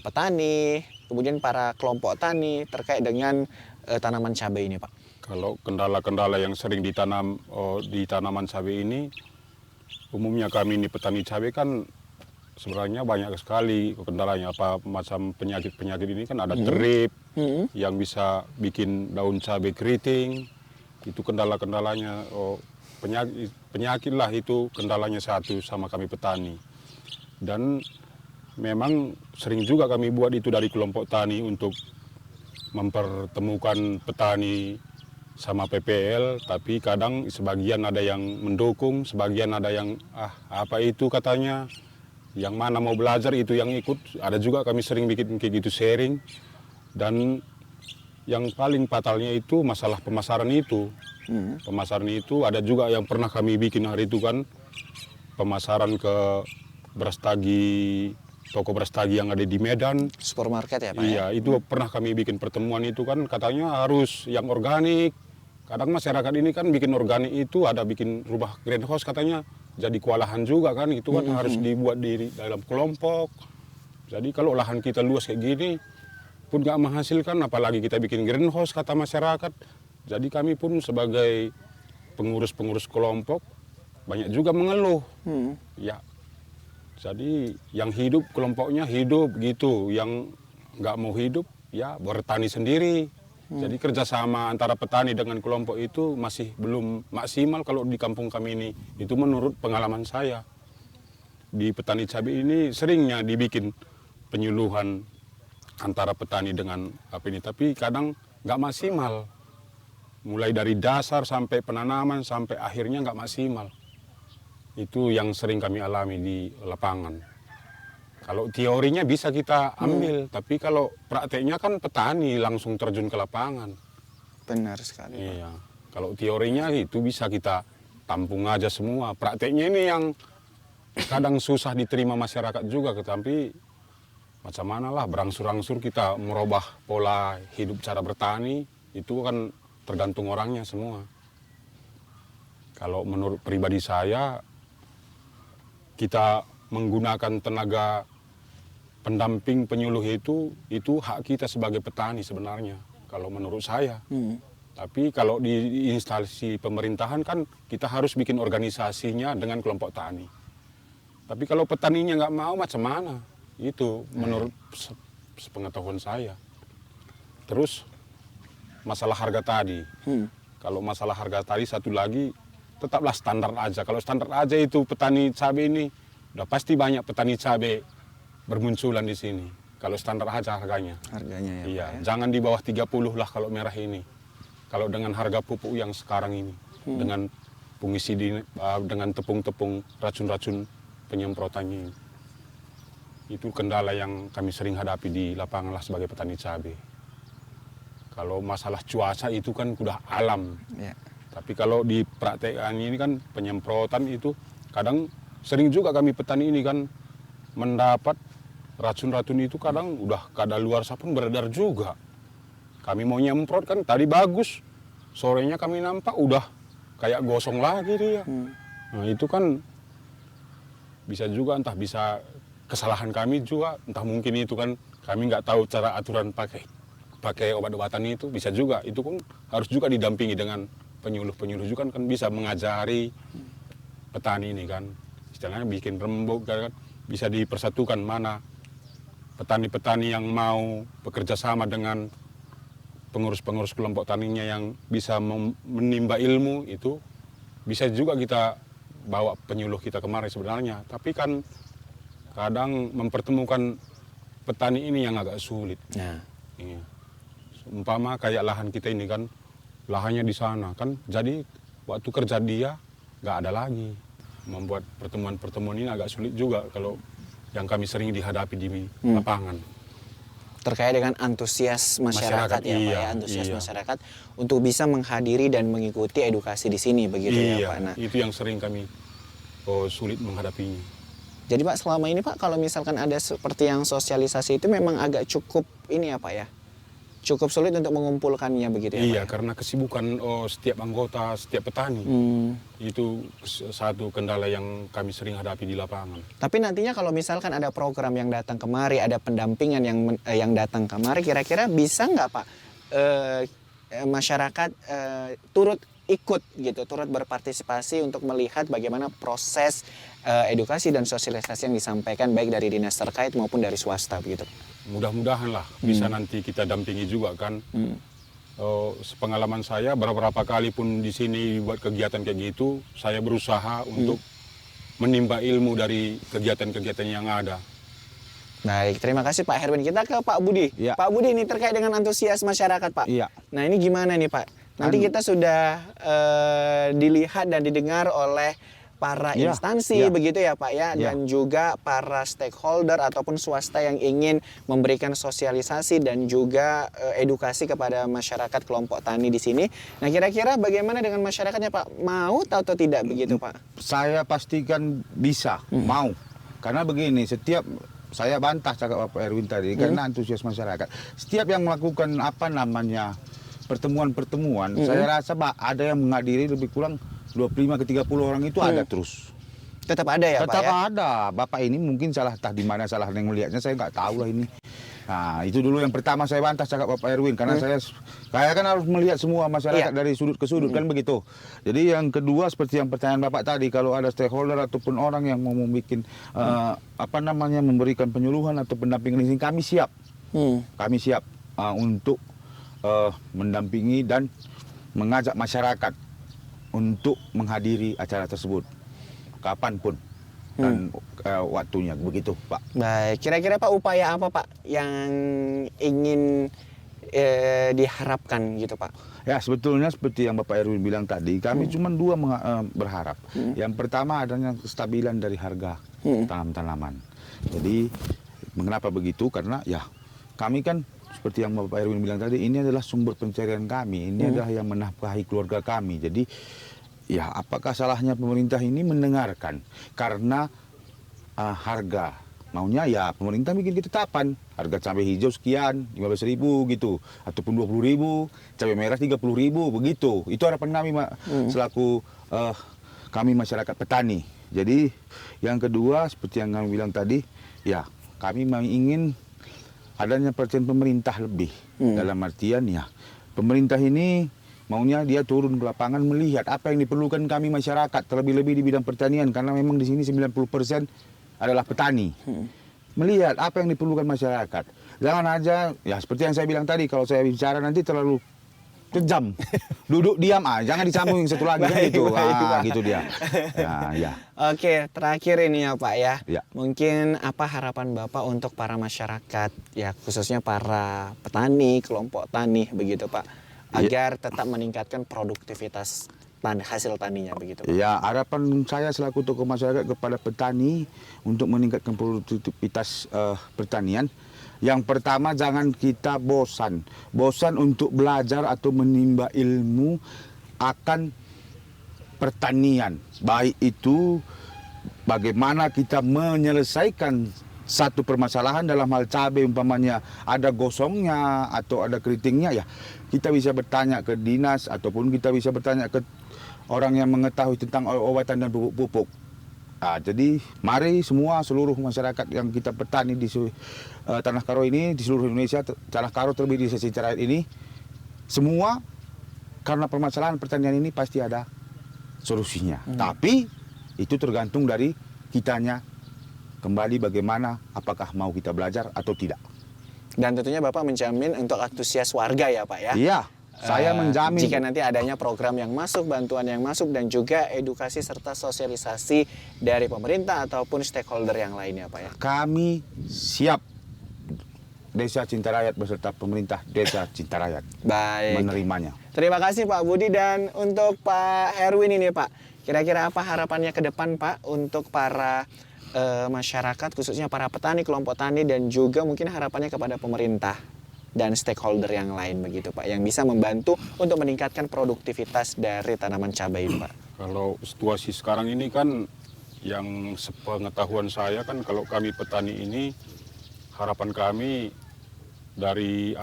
petani, kemudian para kelompok tani terkait dengan tanaman cabai ini Pak? Kalau kendala-kendala yang sering ditanam di tanaman cabai ini, umumnya kami ini petani cabai kan sebenarnya banyak sekali kendalanya. Apa macam penyakit-penyakit ini kan ada terip yang bisa bikin daun cabai keriting. Itu kendala-kendalanya. Penyakit lah itu kendalanya satu sama kami petani. Dan memang sering juga kami buat itu dari kelompok tani untuk mempertemukan petani sama PPL, tapi kadang sebagian ada yang mendukung, sebagian ada yang apa itu katanya. Yang mana mau belajar itu yang ikut. Ada juga kami sering bikin kayak gitu sharing. Dan yang paling fatalnya itu masalah pemasaran itu. Pemasaran itu ada juga yang pernah kami bikin hari itu kan. Pemasaran ke Brastagi toko beras tagi yang ada di Medan. Supermarket ya Pak? Iya, itu pernah kami bikin pertemuan itu kan katanya harus yang organik. Kadang masyarakat ini kan bikin organik itu ada bikin rumah greenhouse katanya jadi kewalahan juga kan, itu kan harus dibuat di dalam kelompok. Jadi kalau lahan kita luas kayak gini pun nggak menghasilkan, apalagi kita bikin greenhouse kata masyarakat. Jadi kami pun sebagai pengurus-pengurus kelompok banyak juga mengeluh. Ya, jadi yang hidup kelompoknya hidup gitu, yang nggak mau hidup ya bertani sendiri. Jadi kerjasama antara petani dengan kelompok itu masih belum maksimal kalau di kampung kami ini. Itu menurut pengalaman saya. Di petani cabai ini seringnya dibikin penyuluhan antara petani dengan apa ini, tapi kadang nggak maksimal. Mulai dari dasar sampai penanaman sampai akhirnya nggak maksimal. Itu yang sering kami alami di lapangan. Kalau teorinya bisa kita ambil, tapi kalau prakteknya kan petani langsung terjun ke lapangan. Benar sekali Pak. Iya. Kalau teorinya itu bisa kita tampung aja semua. Prakteknya ini yang kadang susah diterima masyarakat juga, tapi macam mana lah berangsur-angsur kita merubah pola hidup cara bertani, itu kan tergantung orangnya semua. Kalau menurut pribadi saya, kita menggunakan tenaga pendamping penyuluh itu hak kita sebagai petani sebenarnya, kalau menurut saya. Tapi kalau di instansi pemerintahan kan kita harus bikin organisasinya dengan kelompok tani. Tapi kalau petaninya nggak mau macam mana? Itu menurut sepengetahuan saya. Terus masalah harga tadi. Kalau masalah harga tadi satu lagi, tetaplah standar aja. Kalau standar aja itu petani cabai ini, udah pasti banyak petani cabai bermunculan di sini. Kalau standar aja harganya. Harganya ya Iya, Pak ya? jangan di bawah 30 lah kalau merah ini. Kalau dengan harga pupuk yang sekarang ini, dengan fungisida, dengan tepung-tepung racun-racun penyemprotannya ini. Itu kendala yang kami sering hadapi di lapangan lah sebagai petani cabai. Kalau masalah cuaca itu kan udah alam. Ya. Tapi kalau di praktekan ini kan penyemprotan itu kadang sering juga kami petani ini kan mendapat racun-racun itu kadang udah kadaluarsa pun beredar juga. Kami mau nyemprot kan tadi bagus, sorenya kami nampak udah kayak gosong lagi dia. Nah itu kan bisa juga entah bisa kesalahan kami juga, entah mungkin itu kan kami nggak tahu cara aturan pakai obat-obatan itu, bisa juga itu pun harus juga didampingi dengan penyuluh-penyuluh juga kan bisa mengajari petani ini kan, istilahnya bikin rembuk kan, bisa dipersatukan mana petani-petani yang mau bekerja sama dengan pengurus-pengurus kelompok taninya yang bisa menimba ilmu itu, bisa juga kita bawa penyuluh kita kemari sebenarnya. Tapi kan kadang mempertemukan petani ini yang agak sulit. Nah. Iya. Umpama kayak lahan kita ini kan, lahannya di sana kan, jadi waktu kerja dia nggak ada lagi. Membuat pertemuan-pertemuan ini agak sulit juga kalau yang kami sering dihadapi di lapangan. Terkait dengan antusias masyarakat ya Pak iya, ya, antusias iya. masyarakat untuk bisa menghadiri dan mengikuti edukasi di sini begitu Iya, ya Pak. Nah, itu yang sering kami sulit menghadapinya. jadi Pak selama ini Pak kalau misalkan ada seperti yang sosialisasi itu memang agak cukup ini ya Pak ya, cukup sulit untuk mengumpulkannya begitu ya Pak. Iya, Ya? karena kesibukan setiap anggota, setiap petani. Itu satu kendala yang kami sering hadapi di lapangan. Tapi nantinya kalau misalkan ada program yang datang kemari, ada pendampingan yang datang kemari, kira-kira bisa nggak Pak masyarakat turut ikut gitu, turut berpartisipasi untuk melihat bagaimana proses edukasi dan sosialisasi yang disampaikan baik dari dinas terkait maupun dari swasta begitu. Mudah-mudahan lah bisa nanti kita dampingi juga kan. Sepengalaman saya beberapa kali pun di sini buat kegiatan kayak gitu, saya berusaha untuk menimba ilmu dari kegiatan-kegiatan yang ada. Baik, terima kasih Pak Herwin. Kita ke Pak Budi. Ya. Pak Budi, ini terkait dengan antusias masyarakat Pak. Iya. Nah ini gimana nih Pak? Nanti kita sudah dilihat dan didengar oleh para Ya, instansi ya. begitu ya Pak ya, Ya. dan juga para stakeholder ataupun swasta yang ingin memberikan sosialisasi dan juga edukasi kepada masyarakat kelompok tani di sini. Nah kira-kira bagaimana dengan masyarakatnya Pak? Mau atau tidak begitu Pak? Saya pastikan bisa, mau. Karena begini, setiap saya bantah cakap Bapak Erwin tadi karena antusias masyarakat. Setiap yang melakukan pertemuan-pertemuan, saya rasa ada yang menghadiri lebih kurang 25 ke 30 orang itu ada terus. Tetap ada ya Pak Tetap ya? ada. Bapak ini mungkin salah, entah di mana salah yang melihatnya, saya nggak tahu lah ini. Nah, itu dulu yang pertama saya bantah cakap Bapak Erwin karena saya kan harus melihat semua masyarakat dari sudut ke sudut kan begitu. Jadi yang kedua seperti yang pertanyaan Bapak tadi, kalau ada stakeholder ataupun orang yang mau membuat memberikan penyuluhan atau pendampingan ini, kami siap. Kami siap untuk mendampingi dan mengajak masyarakat untuk menghadiri acara tersebut kapanpun dan waktunya begitu Pak. Baik, kira-kira Pak upaya apa Pak yang ingin diharapkan gitu Pak? Ya sebetulnya seperti yang Bapak Erwin bilang tadi, kami cuma dua berharap. Yang pertama adanya kestabilan dari harga tanam-tanaman. Jadi mengapa begitu? Karena ya kami kan seperti yang Bapak Erwin bilang tadi, ini adalah sumber pencarian kami, ini adalah yang menafkahi keluarga kami. Jadi ya apakah salahnya pemerintah ini mendengarkan? Karena harga maunya ya pemerintah bikin ketetapan harga cabai hijau sekian 15.000 gitu ataupun 20.000, cabai merah 30.000 begitu. Itu harapan kami selaku kami masyarakat petani. Jadi yang kedua seperti yang kami bilang tadi, ya kami ingin adanya perhatian pemerintah lebih dalam artian ya pemerintah ini maunya dia turun ke lapangan melihat apa yang diperlukan kami masyarakat, terlebih-lebih di bidang pertanian karena memang di sini 90% adalah petani. Melihat apa yang diperlukan masyarakat. Jangan aja ya seperti yang saya bilang tadi, kalau saya bicara nanti terlalu kejam. Duduk diam jangan disambung yang satu lagi kan gitu. Gitu dia. Ya. Oke, terakhir ini ya Pak ya. Ya. Mungkin apa harapan Bapak untuk para masyarakat ya khususnya para petani, kelompok tani begitu Pak, agar tetap meningkatkan produktivitas hasil taninya begitu Pak? Ya, harapan saya selaku tokoh masyarakat kepada petani untuk meningkatkan produktivitas pertanian. Yang pertama, jangan kita bosan untuk belajar atau menimba ilmu akan pertanian. Baik itu bagaimana kita menyelesaikan satu permasalahan dalam hal cabai, umpamanya ada gosongnya atau ada keritingnya, ya kita bisa bertanya ke dinas ataupun kita bisa bertanya ke orang yang mengetahui tentang obatan dan pupuk-pupuk. Jadi mari semua seluruh masyarakat yang kita petani di Tanah Karo ini, di seluruh Indonesia, Tanah Karo terlebih di Desa Cintarayat ini, semua karena permasalahan pertanian ini pasti ada solusinya. Tapi itu tergantung dari kitanya kembali bagaimana, apakah mau kita belajar atau tidak. Dan tentunya Bapak menjamin untuk antusias warga ya Pak ya? Iya, saya menjamin. Jika nanti adanya program yang masuk, bantuan yang masuk, dan juga edukasi serta sosialisasi dari pemerintah ataupun stakeholder yang lainnya Pak ya? Kami siap Desa Cintarayat beserta pemerintah Desa Cintarayat menerimanya. Terima kasih Pak Budi, dan untuk Pak Erwin ini Pak, kira-kira apa harapannya ke depan Pak untuk para masyarakat khususnya para petani, kelompok tani, dan juga mungkin harapannya kepada pemerintah dan stakeholder yang lain begitu Pak, yang bisa membantu untuk meningkatkan produktivitas dari tanaman cabai ini Pak? Kalau situasi sekarang ini kan yang sepengetahuan saya kan kalau kami petani ini harapan kami dari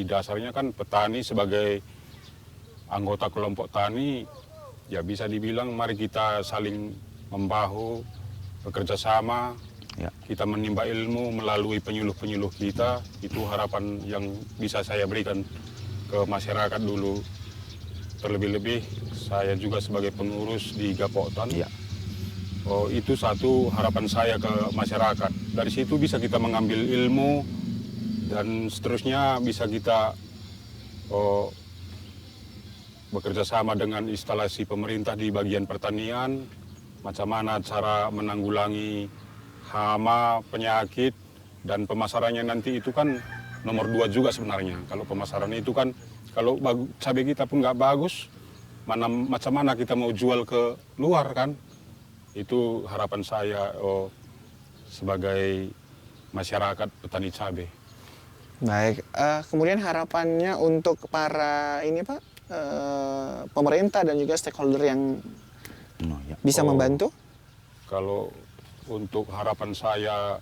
dasarnya kan petani sebagai anggota kelompok tani ya bisa dibilang mari kita saling membahu, bekerja sama, kita menimba ilmu melalui penyuluh-penyuluh kita. Itu harapan yang bisa saya berikan ke masyarakat dulu. Terlebih-lebih saya juga sebagai pengurus di Gapoktan. Itu satu harapan saya ke masyarakat. Dari situ bisa kita mengambil ilmu dan seterusnya bisa kita bekerja sama dengan instalasi pemerintah di bagian pertanian. Macam mana cara menanggulangi hama, penyakit, dan pemasarannya nanti itu kan nomor 2 juga sebenarnya. Kalau pemasaran itu kan, kalau cabai kita pun nggak bagus, macam mana kita mau jual ke luar kan? Itu harapan saya sebagai masyarakat petani cabai. Baik, kemudian harapannya untuk para ini Pak, pemerintah dan juga stakeholder yang bisa membantu? Kalau untuk harapan saya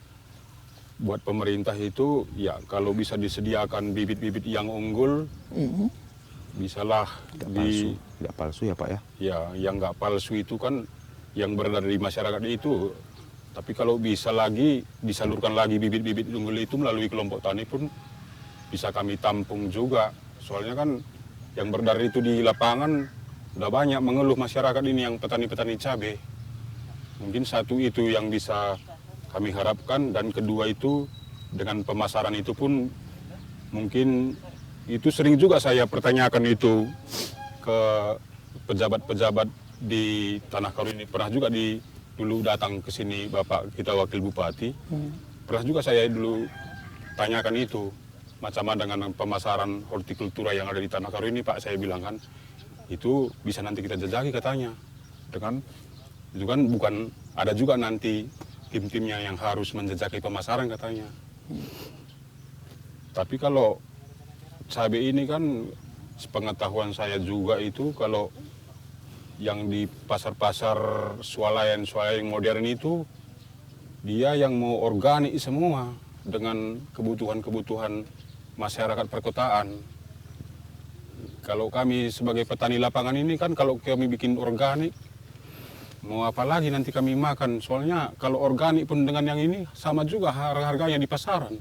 buat pemerintah itu ya kalau bisa disediakan bibit-bibit yang unggul, bisalah Tidak palsu ya Pak ya. ya yang nggak palsu itu kan yang beredar di masyarakat itu. Tapi kalau bisa lagi disalurkan lagi bibit-bibit unggul itu melalui kelompok tani pun bisa kami tampung juga. Soalnya kan yang beredar itu di lapangan udah banyak mengeluh masyarakat ini yang petani-petani cabai. Mungkin satu itu yang bisa kami harapkan, dan kedua itu dengan pemasaran itu pun mungkin itu sering juga saya pertanyakan itu ke pejabat-pejabat di Tanah Karo ini. Pernah juga dulu datang ke sini Bapak kita Wakil Bupati. Pernah juga saya dulu tanyakan itu. Macam mana dengan pemasaran hortikultura yang ada di Tanah Karo ini Pak, saya bilang kan. Itu bisa nanti kita jajaki katanya. Itu kan bukan, ada juga nanti tim-timnya yang harus menjajaki pemasaran katanya. Tapi kalau cabai ini kan sepengetahuan saya juga itu kalau yang di pasar-pasar swalayan modern itu dia yang mau organik semua dengan kebutuhan-kebutuhan masyarakat perkotaan. Kalau kami sebagai petani lapangan ini kan kalau kami bikin organik mau apa lagi nanti kami makan. Soalnya kalau organik pun dengan yang ini sama juga harga-harganya di pasaran.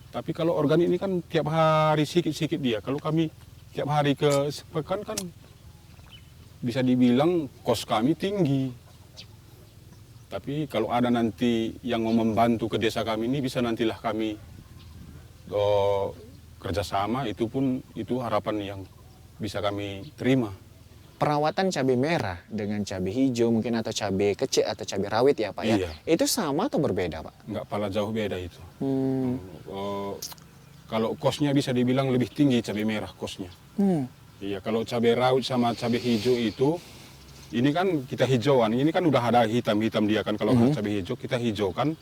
Tapi kalau organik ini kan tiap hari sikit-sikit dia. Kalau kami tiap hari ke sepekan kan bisa dibilang kos kami tinggi. Tapi kalau ada nanti yang mau membantu ke desa kami ini bisa nantilah kami kerjasama, itu pun itu harapan yang bisa kami terima. Perawatan cabai merah dengan cabai hijau mungkin atau cabai kecil atau cabai rawit ya Pak ya. Iya. Itu sama atau berbeda Pak? Nggak pala jauh beda itu. Kalau kosnya bisa dibilang lebih tinggi cabai merah kosnya. Iya, kalau cabai rawit sama cabai hijau itu, ini kan kita hijauan, ini kan udah ada hitam-hitam dia kan. Kalau cabai hijau kita hijaukan,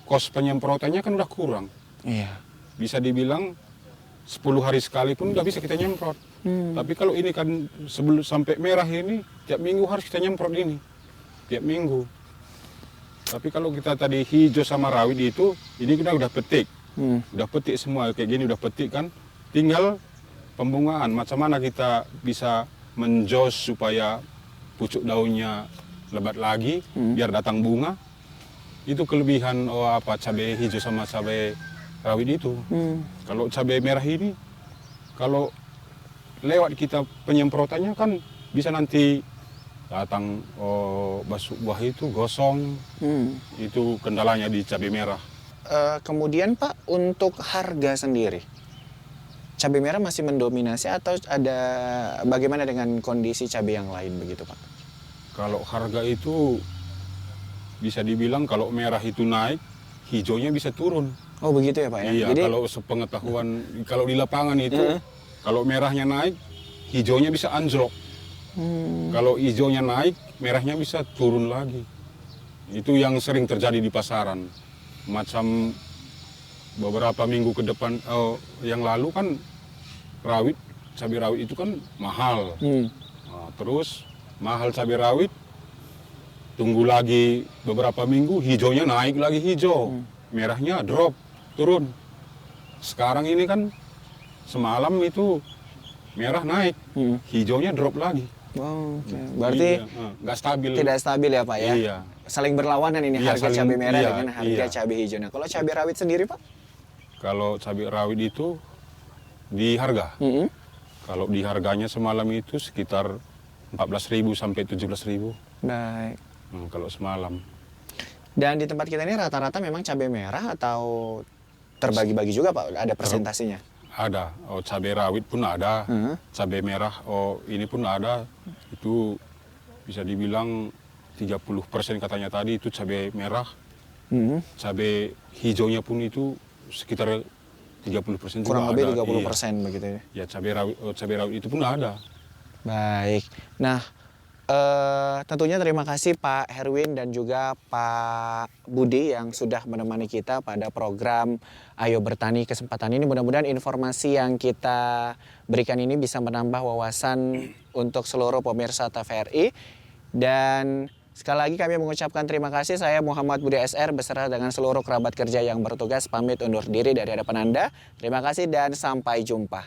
kos penyemprotannya kan udah kurang. Iya. Bisa dibilang 10 hari sekali pun udah bisa kita nyemprot. Tapi kalau ini kan sebelum sampai merah ini, tiap minggu harus kita nyemprot ini. Tiap minggu. Tapi kalau kita tadi hijau sama rawit itu, ini kita udah petik. Udah petik semua, kayak gini udah petik kan. Tinggal pembungaan, macam mana kita bisa menjos supaya pucuk daunnya lebat lagi, biar datang bunga. Itu kelebihan cabai hijau sama cabai rawit itu. Kalau cabai merah ini, kalau lewat kita penyemprotannya kan bisa nanti datang basuk buah itu gosong. Itu kendalanya di cabai merah. Kemudian Pak, untuk harga sendiri, cabai merah masih mendominasi atau ada bagaimana dengan kondisi cabai yang lain begitu Pak? Kalau harga itu bisa dibilang kalau merah itu naik, hijaunya bisa turun. Oh begitu ya Pak ya? Iya, Jadi, kalau sepengetahuan, kalau di lapangan itu, kalau merahnya naik, hijaunya bisa anjlok. Kalau hijaunya naik, merahnya bisa turun lagi. Itu yang sering terjadi di pasaran. Macam beberapa minggu ke depan, yang lalu kan cabai rawit itu kan mahal. Nah, terus mahal cabai rawit, tunggu lagi beberapa minggu, hijaunya naik lagi hijau. Merahnya drop, turun. Sekarang ini kan semalam itu merah naik, hijaunya drop lagi. oh, okay. Berarti nggak stabil. tidak stabil ya Pak ya? Iya. Saling berlawanan ini Iya, harga saling- cabai merah iya, dengan harga iya. cabai hijau. Nah kalau cabai rawit sendiri Pak? Kalau cabai rawit itu di harga. Kalau di harganya semalam itu sekitar 14.000 sampai 17.000. Baik. Kalau semalam. Dan di tempat kita ini rata-rata memang cabai merah atau terbagi-bagi juga Pak? Ada presentasinya? Ada. Cabai rawit pun ada. Cabai merah ini pun ada. Itu bisa dibilang 30% katanya tadi itu cabai merah. Cabai hijaunya pun itu sekitar 30% juga Kurang lebih ada. 30% begitu ya? Ya cabai rawit itu pun ada. Baik. Nah, tentunya terima kasih Pak Herwin dan juga Pak Budi yang sudah menemani kita pada program Ayo Bertani kesempatan ini. Mudah-mudahan informasi yang kita berikan ini bisa menambah wawasan untuk seluruh pemirsa TVRI. Dan Sekali lagi kami mengucapkan terima kasih. Saya Muhammad Budi SR beserta dengan seluruh kerabat kerja yang bertugas pamit undur diri dari hadapan Anda. Terima kasih dan sampai jumpa.